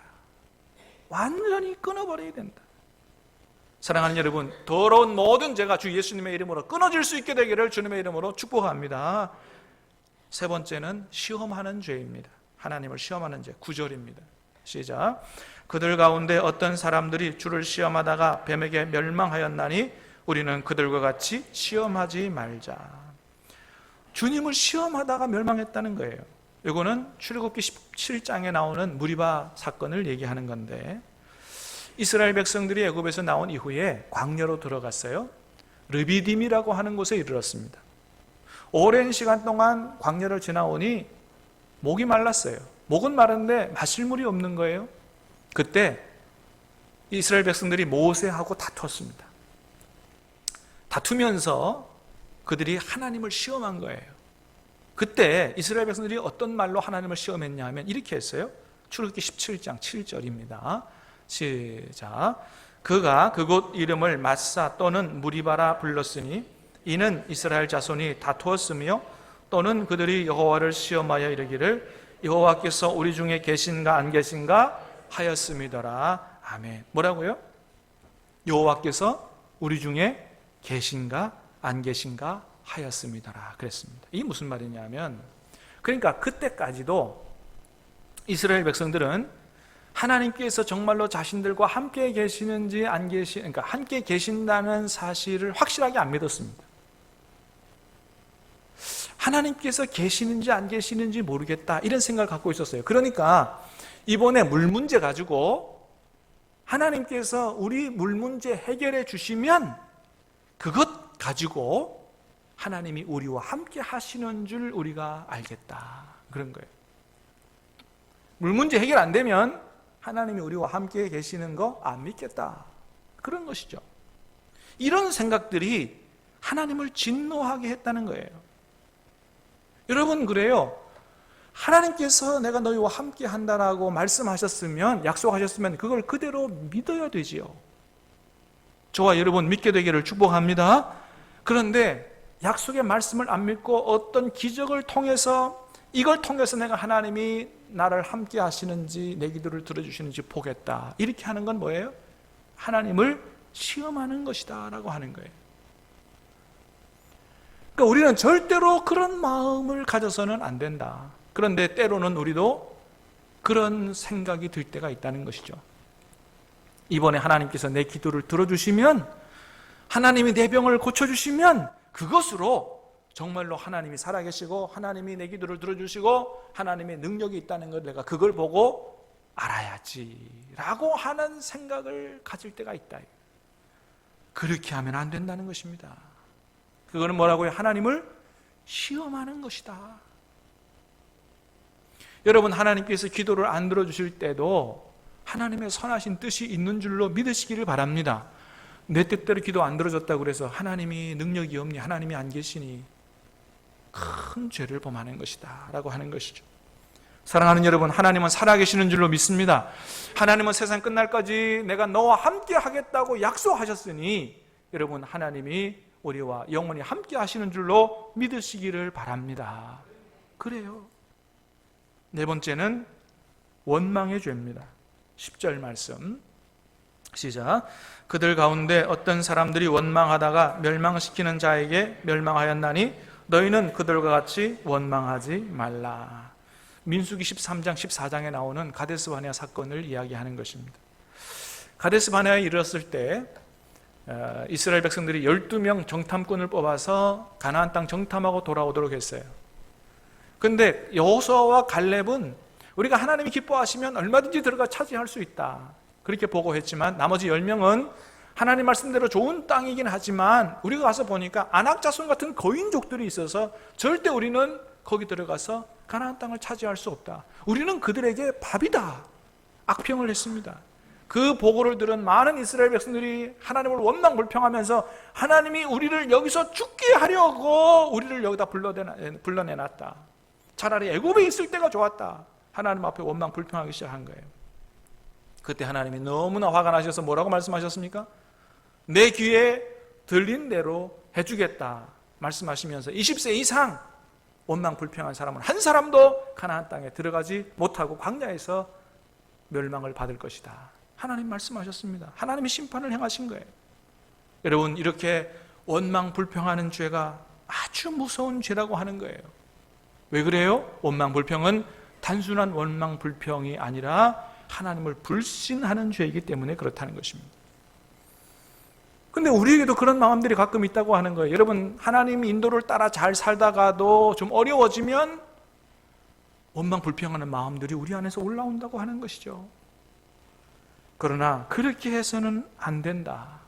Speaker 1: 완전히 끊어버려야 된다. 사랑하는 여러분, 더러운 모든 죄가 주 예수님의 이름으로 끊어질 수 있게 되기를 주님의 이름으로 축복합니다. 세 번째는 시험하는 죄입니다. 하나님을 시험하는 죄, 9절입니다. 시작. 그들 가운데 어떤 사람들이 주를 시험하다가 뱀에게 멸망하였나니 우리는 그들과 같이 시험하지 말자. 주님을 시험하다가 멸망했다는 거예요. 이거는 출애굽기 17장에 나오는 무리바 사건을 얘기하는 건데, 이스라엘 백성들이 애굽에서 나온 이후에 광야로 들어갔어요. 르비딤이라고 하는 곳에 이르렀습니다. 오랜 시간 동안 광야를 지나오니 목이 말랐어요. 목은 마른데 마실 물이 없는 거예요. 그때 이스라엘 백성들이 모세하고 다투었습니다. 다투면서 그들이 하나님을 시험한 거예요. 그때 이스라엘 백성들이 어떤 말로 하나님을 시험했냐 하면 이렇게 했어요. 출애굽기 17장 7절입니다. 시작. 그가 그곳 이름을 마사 또는 무리바라 불렀으니 이는 이스라엘 자손이 다투었으며 또는 그들이 여호와를 시험하여 이르기를 여호와께서 우리 중에 계신가 안 계신가 하였음이더라. 아멘. 뭐라고요? 여호와께서 우리 중에 계신가 안 계신가 하였음이더라 그랬습니다. 이게 무슨 말이냐면, 그러니까 그때까지도 이스라엘 백성들은 하나님께서 정말로 자신들과 함께 계시는지 안 그러니까 함께 계신다는 사실을 확실하게 안 믿었습니다. 하나님께서 계시는지 안 계시는지 모르겠다, 이런 생각을 갖고 있었어요. 그러니까 이번에 물 문제 가지고 하나님께서 우리 물 문제 해결해 주시면 그것 가지고 하나님이 우리와 함께 하시는 줄 우리가 알겠다, 그런 거예요. 물 문제 해결 안 되면 하나님이 우리와 함께 계시는 거 안 믿겠다, 그런 것이죠. 이런 생각들이 하나님을 진노하게 했다는 거예요. 여러분, 그래요. 하나님께서 내가 너희와 함께 한다라고 말씀하셨으면, 약속하셨으면 그걸 그대로 믿어야 되지요. 저와 여러분 믿게 되기를 축복합니다. 그런데 약속의 말씀을 안 믿고 어떤 기적을 통해서, 이걸 통해서 내가 하나님이 나를 함께 하시는지 내 기도를 들어주시는지 보겠다, 이렇게 하는 건 뭐예요? 하나님을 시험하는 것이다 라고 하는 거예요. 그러니까 우리는 절대로 그런 마음을 가져서는 안 된다. 그런데 때로는 우리도 그런 생각이 들 때가 있다는 것이죠. 이번에 하나님께서 내 기도를 들어주시면, 하나님이 내 병을 고쳐주시면 그것으로 정말로 하나님이 살아계시고 하나님이 내 기도를 들어주시고 하나님의 능력이 있다는 걸 내가 그걸 보고 알아야지 라고 하는 생각을 가질 때가 있다. 그렇게 하면 안 된다는 것입니다. 그거는 뭐라고요? 하나님을 시험하는 것이다. 여러분, 하나님께서 기도를 안 들어주실 때도 하나님의 선하신 뜻이 있는 줄로 믿으시기를 바랍니다. 내 뜻대로 기도 안 들어줬다고 그래서 하나님이 능력이 없니, 하나님이 안 계시니 큰 죄를 범하는 것이다 라고 하는 것이죠. 사랑하는 여러분, 하나님은 살아계시는 줄로 믿습니다. 하나님은 세상 끝날까지 내가 너와 함께 하겠다고 약속하셨으니 여러분, 하나님이 우리와 영원히 함께 하시는 줄로 믿으시기를 바랍니다. 그래요. 네 번째는 원망의 죄입니다. 10절 말씀 시작. 그들 가운데 어떤 사람들이 원망하다가 멸망시키는 자에게 멸망하였나니 너희는 그들과 같이 원망하지 말라. 민수기 13장 14장에 나오는 가데스 바네아 사건을 이야기하는 것입니다. 가데스 바네아에 이르렀을 때 이스라엘 백성들이 12명 정탐꾼을 뽑아서 가나안 땅 정탐하고 돌아오도록 했어요. 그런데 여호수아와 갈렙은 우리가 하나님이 기뻐하시면 얼마든지 들어가 차지할 수 있다, 그렇게 보고했지만 나머지 10명은 하나님 말씀대로 좋은 땅이긴 하지만 우리가 가서 보니까 아낙 자손 같은 거인족들이 있어서 절대 우리는 거기 들어가서 가나안 땅을 차지할 수 없다, 우리는 그들에게 밥이다, 악평을 했습니다. 그 보고를 들은 많은 이스라엘 백성들이 하나님을 원망불평하면서 하나님이 우리를 여기서 죽게 하려고 우리를 여기다 불러내놨다, 차라리 애굽에 있을 때가 좋았다, 하나님 앞에 원망불평하기 시작한 거예요. 그때 하나님이 너무나 화가 나셔서 뭐라고 말씀하셨습니까? 내 귀에 들린 대로 해주겠다 말씀하시면서 20세 이상 원망불평한 사람은 한 사람도 가나안 땅에 들어가지 못하고 광야에서 멸망을 받을 것이다, 하나님 말씀하셨습니다. 하나님이 심판을 행하신 거예요. 여러분, 이렇게 원망불평하는 죄가 아주 무서운 죄라고 하는 거예요. 왜 그래요? 원망불평은 단순한 원망불평이 아니라 하나님을 불신하는 죄이기 때문에 그렇다는 것입니다. 근데 우리에게도 그런 마음들이 가끔 있다고 하는 거예요. 여러분, 하나님 인도를 따라 잘 살다가도 좀 어려워지면 원망불평하는 마음들이 우리 안에서 올라온다고 하는 것이죠. 그러나 그렇게 해서는 안 된다.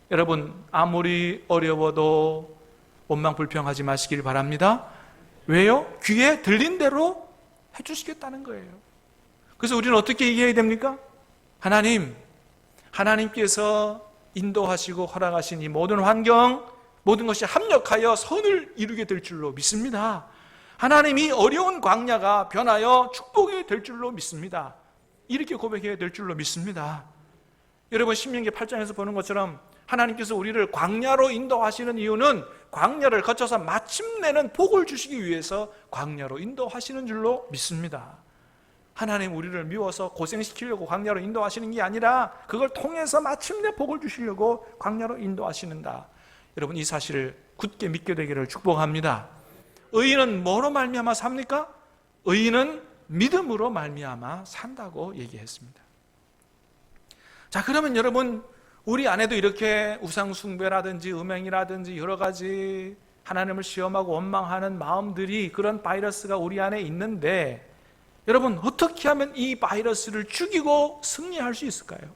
Speaker 1: 여러분, 아무리 어려워도 원망불평하지 마시길 바랍니다. 왜요? 귀에 들린 대로 해주시겠다는 거예요. 그래서 우리는 어떻게 얘기해야 됩니까? 하나님께서 인도하시고 허락하신 이 모든 환경, 모든 것이 합력하여 선을 이루게 될 줄로 믿습니다. 하나님이 어려운 광야가 변하여 축복이 될 줄로 믿습니다. 이렇게 고백해야 될 줄로 믿습니다. 여러분, 신명기 8장에서 보는 것처럼 하나님께서 우리를 광야로 인도하시는 이유는 광야를 거쳐서 마침내는 복을 주시기 위해서 광야로 인도하시는 줄로 믿습니다. 하나님 우리를 미워서 고생시키려고 광야로 인도하시는 게 아니라 그걸 통해서 마침내 복을 주시려고 광야로 인도하시는다. 여러분, 이 사실을 굳게 믿게 되기를 축복합니다. 의인은 뭐로 말미암아 삽니까? 의인은 믿음으로 말미암아 산다고 얘기했습니다. 자, 그러면 여러분, 우리 안에도 이렇게 우상 숭배라든지 음행이라든지 여러 가지 하나님을 시험하고 원망하는 마음들이, 그런 바이러스가 우리 안에 있는데, 여러분, 어떻게 하면 이 바이러스를 죽이고 승리할 수 있을까요?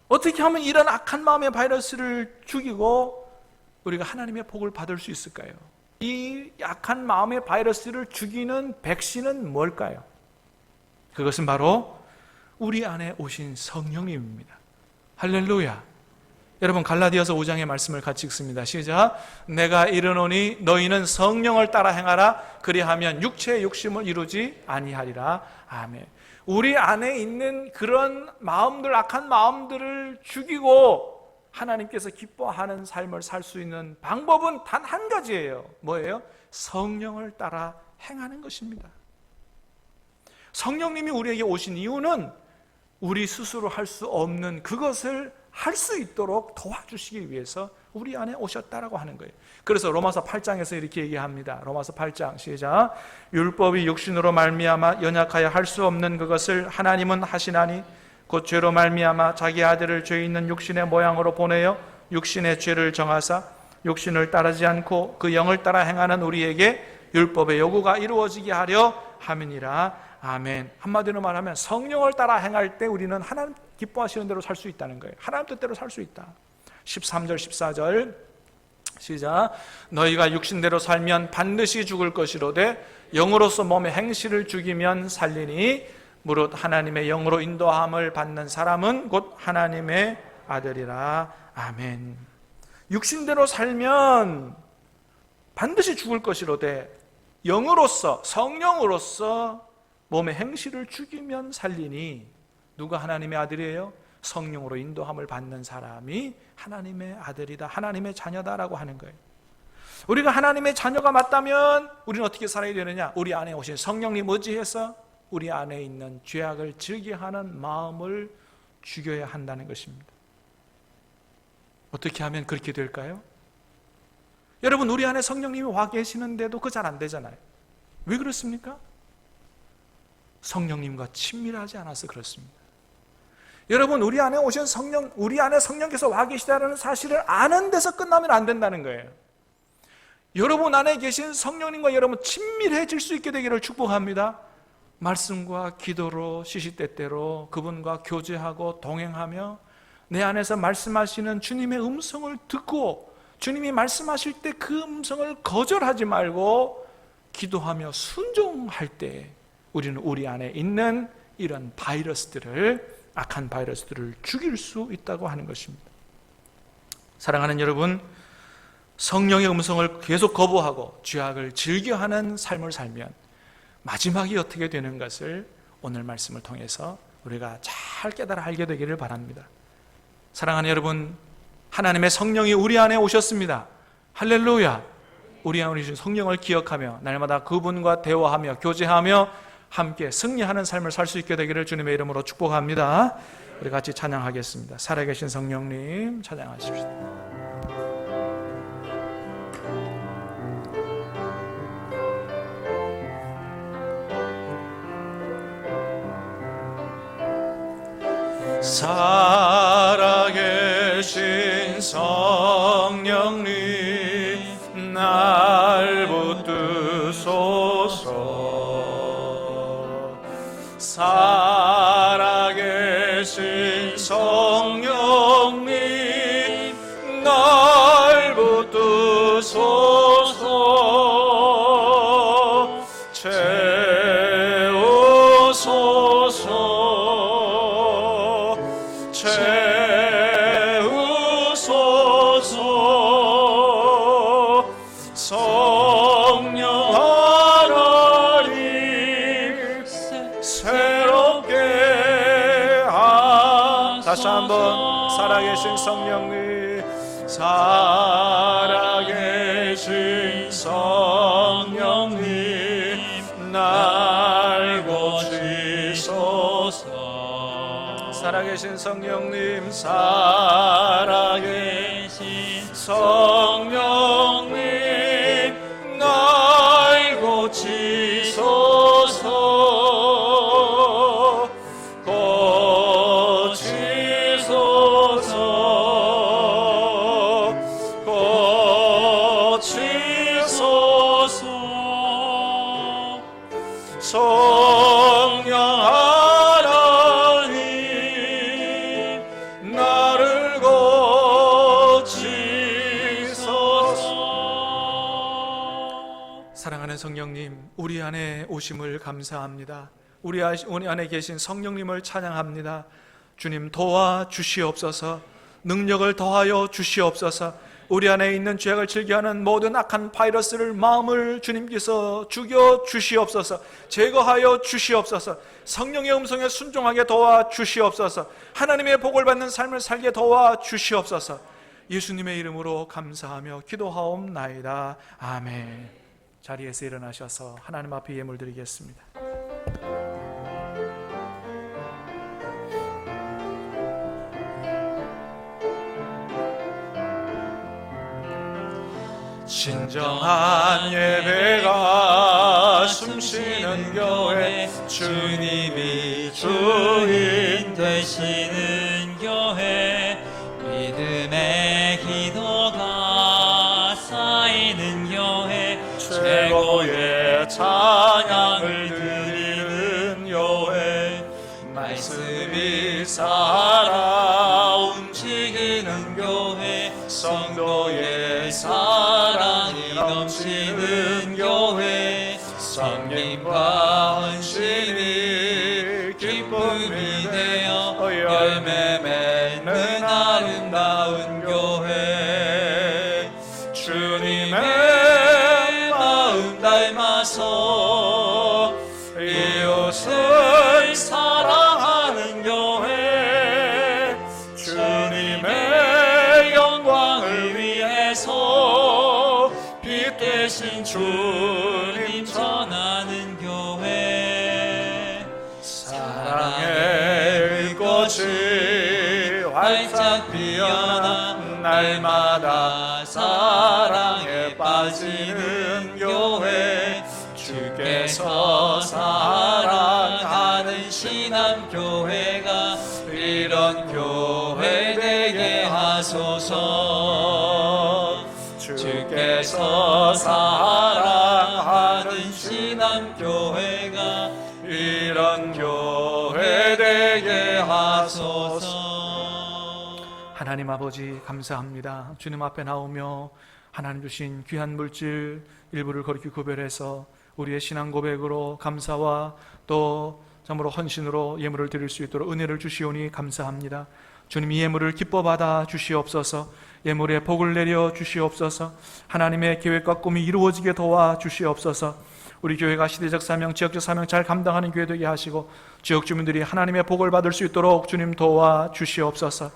Speaker 1: 어떻게 하면 이런 악한 마음의 바이러스를 죽이고 우리가 하나님의 복을 받을 수 있을까요? 이 악한 마음의 바이러스를 죽이는 백신은 뭘까요? 그것은 바로 우리 안에 오신 성령님입니다. 할렐루야. 여러분, 갈라디아서 5장의 말씀을 같이 읽습니다. 시작. 내가 이르노니 너희는 성령을 따라 행하라. 그리하면 육체의 욕심을 이루지 아니하리라. 아멘. 우리 안에 있는 그런 마음들, 악한 마음들을 죽이고 하나님께서 기뻐하는 삶을 살 수 있는 방법은 단 한 가지예요. 뭐예요? 성령을 따라 행하는 것입니다. 성령님이 우리에게 오신 이유는 우리 스스로 할 수 없는 그것을 할 수 있도록 도와주시기 위해서 우리 안에 오셨다라고 하는 거예요. 그래서 로마서 8장에서 이렇게 얘기합니다. 로마서 8장 시작. 율법이 육신으로 말미암아 연약하여 할 수 없는 그것을 하나님은 하시나니 곧 죄로 말미암아 자기 아들을 죄 있는 육신의 모양으로 보내어 육신의 죄를 정하사 육신을 따르지 않고 그 영을 따라 행하는 우리에게 율법의 요구가 이루어지게 하려 함이니라. 아멘. 한마디로 말하면 성령을 따라 행할 때 우리는 하나님 기뻐하시는 대로 살 수 있다는 거예요. 하나님 뜻대로 살 수 있다. 13절 14절 시작. 너희가 육신대로 살면 반드시 죽을 것이로되 영으로서 몸의 행실을 죽이면 살리니 무릇 하나님의 영으로 인도함을 받는 사람은 곧 하나님의 아들이라. 아멘. 육신대로 살면 반드시 죽을 것이로되 영으로서, 성령으로서 몸의 행실을 죽이면 살리니, 누가 하나님의 아들이에요? 성령으로 인도함을 받는 사람이 하나님의 아들이다, 하나님의 자녀다라고 하는 거예요. 우리가 하나님의 자녀가 맞다면 우리는 어떻게 살아야 되느냐? 우리 안에 오신 성령님 의지해서 우리 안에 있는 죄악을 즐겨하는 마음을 죽여야 한다는 것입니다. 어떻게 하면 그렇게 될까요? 여러분, 우리 안에 성령님이 와 계시는데도 그거 잘 안 되잖아요. 왜 그렇습니까? 성령님과 친밀하지 않아서 그렇습니다. 여러분, 우리 안에 오신 성령, 우리 안에 성령께서 와 계시다는 사실을 아는 데서 끝나면 안 된다는 거예요. 여러분 안에 계신 성령님과 여러분 친밀해질 수 있게 되기를 축복합니다. 말씀과 기도로 시시때때로 그분과 교제하고 동행하며 내 안에서 말씀하시는 주님의 음성을 듣고 주님이 말씀하실 때 그 음성을 거절하지 말고 기도하며 순종할 때 우리는 우리 안에 있는 이런 바이러스들을, 악한 바이러스들을 죽일 수 있다고 하는 것입니다. 사랑하는 여러분, 성령의 음성을 계속 거부하고 죄악을 즐겨하는 삶을 살면 마지막이 어떻게 되는 것을 오늘 말씀을 통해서 우리가 잘 깨달아 알게 되기를 바랍니다. 사랑하는 여러분, 하나님의 성령이 우리 안에 오셨습니다. 할렐루야. 우리 안에 오신 성령을 기억하며 날마다 그분과 대화하며 교제하며 함께 승리하는 삶을 살 수 있게 되기를 주님의 이름으로 축복합니다. 우리 같이 찬양하겠습니다. 살아계신 성령님 찬양하십시오.
Speaker 2: 살아계신 성령님 날 붙드소서. 살아계신 성령님 날 붙드소서. 채우소서. 성령
Speaker 1: 다시 한번 살아계신 성령님, 살아계신 성령님, 날 고치소서. 살아계신 성령님, 살아계신 성령님, 날 고치소서. 고치소서. 고치소서. 성령 하나님, 나를 고치소서. 사랑하는 성령님, 우리 안에 오심을 감사합니다. 우리 안에 계신 성령님을 찬양합니다. 주님, 도와 주시옵소서. 능력을 더하여 주시옵소서. 우리 안에 있는 죄악을 즐겨하는 모든 악한 바이러스를, 마음을 주님께서 죽여 주시옵소서. 제거하여 주시옵소서. 성령의 음성에 순종하게 도와 주시옵소서. 하나님의 복을 받는 삶을 살게 도와 주시옵소서. 예수님의 이름으로 감사하며 기도하옵나이다. 아멘. 자리에서 일어나셔서 하나님 앞에 예물 드리겠습니다. 진정한 예배가 숨쉬는 교회, 주님이 주인
Speaker 2: 되시는 교회, 믿음의 기도가 쌓이는 교회, 최고의 찬양을 드리는 교회, 말씀이 살아 움직이는 교회, 성도의 사랑이 넘치는 교회, 성님과 헌신이 기쁨이 되어 열매 맺는 아름다운 교회, 주님의 마음 닮아서 이웃을 사랑하는 교회, 주님의 영광을 위해서 빛 대신 주님 전하는 교회, 사랑의 꽃이 활짝 피어나 날마다 사랑에 빠지는 교회, 주께서 사랑하는 신앙교회가 이런 교회 되게 하소서. 주께서 사랑하는 신앙교회가 이런 교회 되게 하소서. 하나님 아버지, 감사합니다. 주님 앞에 나오며 하나님 주신 귀한 물질 일부를 거룩히 구별해서 우리의 신앙 고백으로 감사와 또 참으로 헌신으로 예물을 드릴 수 있도록 은혜를 주시오니 감사합니다. 주님, 이 예물을 기뻐 받아 주시옵소서. 예물에 복을 내려 주시옵소서. 하나님의 계획과 꿈이 이루어지게 도와 주시옵소서. 우리 교회가 시대적 사명, 지역적 사명 잘 감당하는 교회 되게 하시고 지역 주민들이 하나님의 복을 받을 수 있도록 주님 도와 주시옵소서.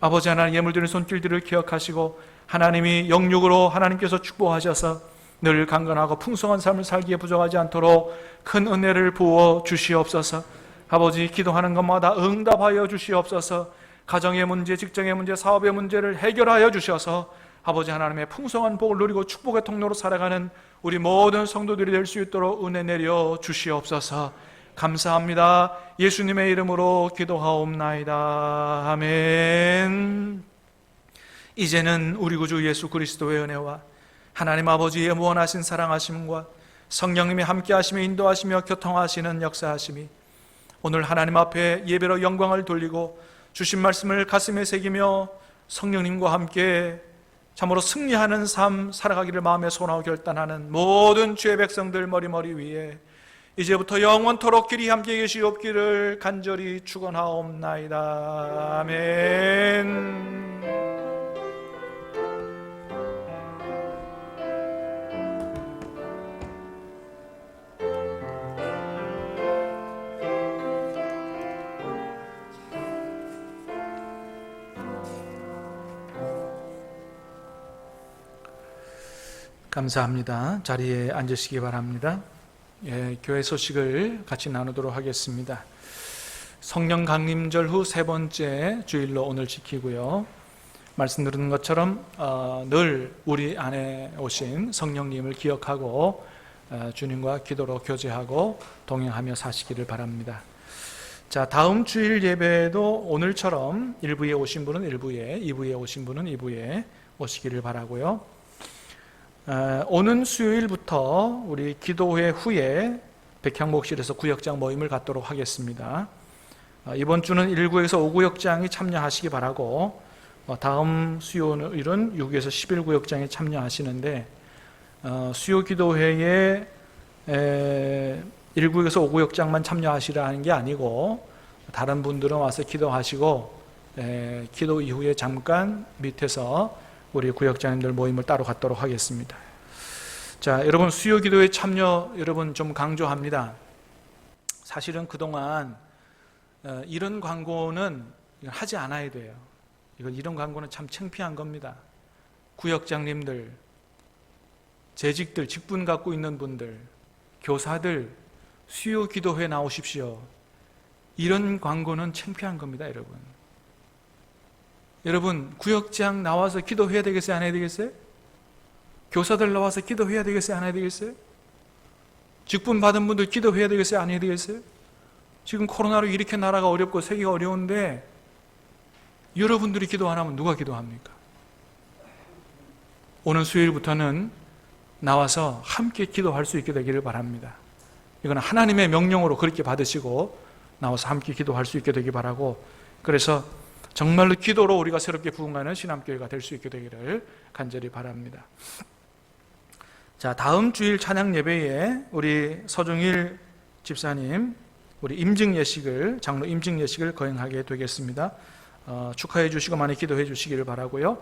Speaker 2: 아버지 하나님, 예물 드리는 손길들을 기억하시고 하나님이 영육으로 하나님께서 축복하셔서 늘 강건하고 풍성한 삶을 살기에 부족하지 않도록 큰 은혜를 부어 주시옵소서. 아버지, 기도하는 것마다 응답하여 주시옵소서. 가정의 문제, 직장의 문제, 사업의 문제를 해결하여 주셔서 아버지 하나님의 풍성한 복을 누리고 축복의 통로로 살아가는 우리 모든 성도들이 될 수 있도록 은혜 내려 주시옵소서. 감사합니다. 예수님의 이름으로 기도하옵나이다. 아멘. 이제는 우리 구주 예수 그리스도의 은혜와 하나님 아버지의 무한하신 사랑하심과 성령님이 함께하시며 인도하시며 교통하시는 역사하심이 오늘 하나님 앞에 예배로 영광을 돌리고 주신 말씀을 가슴에 새기며 성령님과 함께 참으로 승리하는 삶 살아가기를 마음에 소원하고 결단하는 모든 주의 백성들 머리머리 위에 이제부터 영원토록 길이 함께 계시옵기를 간절히 축원하옵나이다. 아멘.
Speaker 1: 감사합니다. 자리에 앉으시기 바랍니다. 예, 교회 소식을 같이 나누도록 하겠습니다. 성령 강림절 후 세 번째 주일로 오늘 지키고요. 말씀 드리는 것처럼 늘 우리 안에 오신 성령님을 기억하고 주님과 기도로 교제하고 동행하며 사시기를 바랍니다. 자, 다음 주일 예배도 오늘처럼 1부에 오신 분은 1부에, 2부에 오신 분은 2부에 오시기를 바라고요. 오는 수요일부터 우리 기도회 후에 백향목실에서 구역장 모임을 갖도록 하겠습니다. 이번 주는 1구에서 5구역장이 참여하시기 바라고 다음 수요일은 6에서 11구역장에 참여하시는데 수요 기도회에 1구에서 5구역장만 참여하시라 하는 게 아니고 다른 분들은 와서 기도하시고 기도 이후에 잠깐 밑에서 우리 구역장님들 모임을 따로 갖도록 하겠습니다. 자, 여러분 수요 기도회 참여 여러분 좀 강조합니다. 사실은 그동안 이런 광고는 하지 않아야 돼요. 이런 광고는 참 창피한 겁니다. 구역장님들, 재직들, 직분 갖고 있는 분들, 교사들 수요 기도회 나오십시오. 이런 광고는 창피한 겁니다, 여러분. 여러분, 구역장 나와서 기도해야 되겠어요? 안 해야 되겠어요? 교사들 나와서 기도해야 되겠어요? 안 해야 되겠어요? 직분 받은 분들 기도해야 되겠어요? 안 해야 되겠어요? 지금 코로나로 이렇게 나라가 어렵고 세계가 어려운데 여러분들이 기도 안 하면 누가 기도합니까? 오늘 수요일부터는 나와서 함께 기도할 수 있게 되기를 바랍니다. 이건 하나님의 명령으로 그렇게 받으시고 나와서 함께 기도할 수 있게 되기 바라고, 그래서 정말로 기도로 우리가 새롭게 부흥하는 신암교회가 될 수 있게 되기를 간절히 바랍니다. 자, 다음 주일 찬양 예배에 우리 서중일 집사님 우리 임직 예식을, 장로 임직 예식을 거행하게 되겠습니다. 축하해 주시고 많이 기도해 주시기를 바라고요.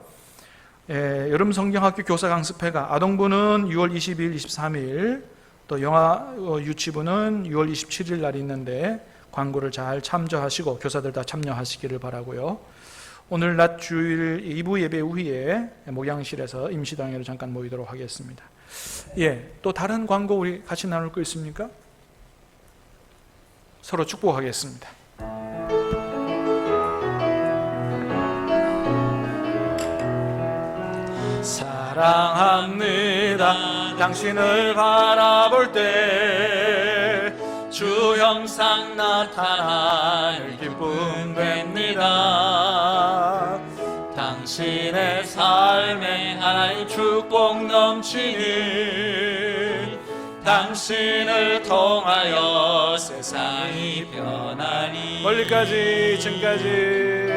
Speaker 1: 여름 성경학교 교사 강습회가 아동부는 6월 22일, 23일, 또 영아 유치부는 6월 27일 날이 있는데 광고를 잘 참조하시고 교사들 다 참여하시기를 바라고요. 오늘 낮 주일 2부 예배 후에 목양실에서 임시당회로 잠깐 모이도록 하겠습니다. 예, 또 다른 광고 우리 같이 나눌 거 있습니까? 서로 축복하겠습니다.
Speaker 2: 사랑합니다. 당신을 바라볼 때 주 형상 나타나는 기쁨 뵙니다. 당신의 삶에 하나님 축복 넘치니 당신을 통하여 세상이 변하니
Speaker 1: 멀리까지 지금까지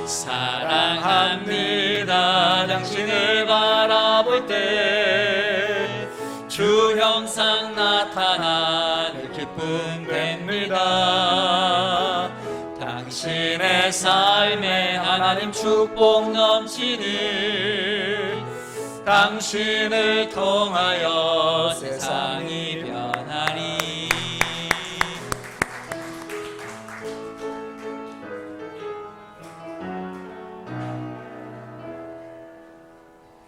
Speaker 2: 사랑합니다. 당신을 바라볼 때 주 형상 나타나는 기쁨 뵙니다. 당신의 삶에 하나님 축복 넘치니 당신을 통하여 세상이 변하니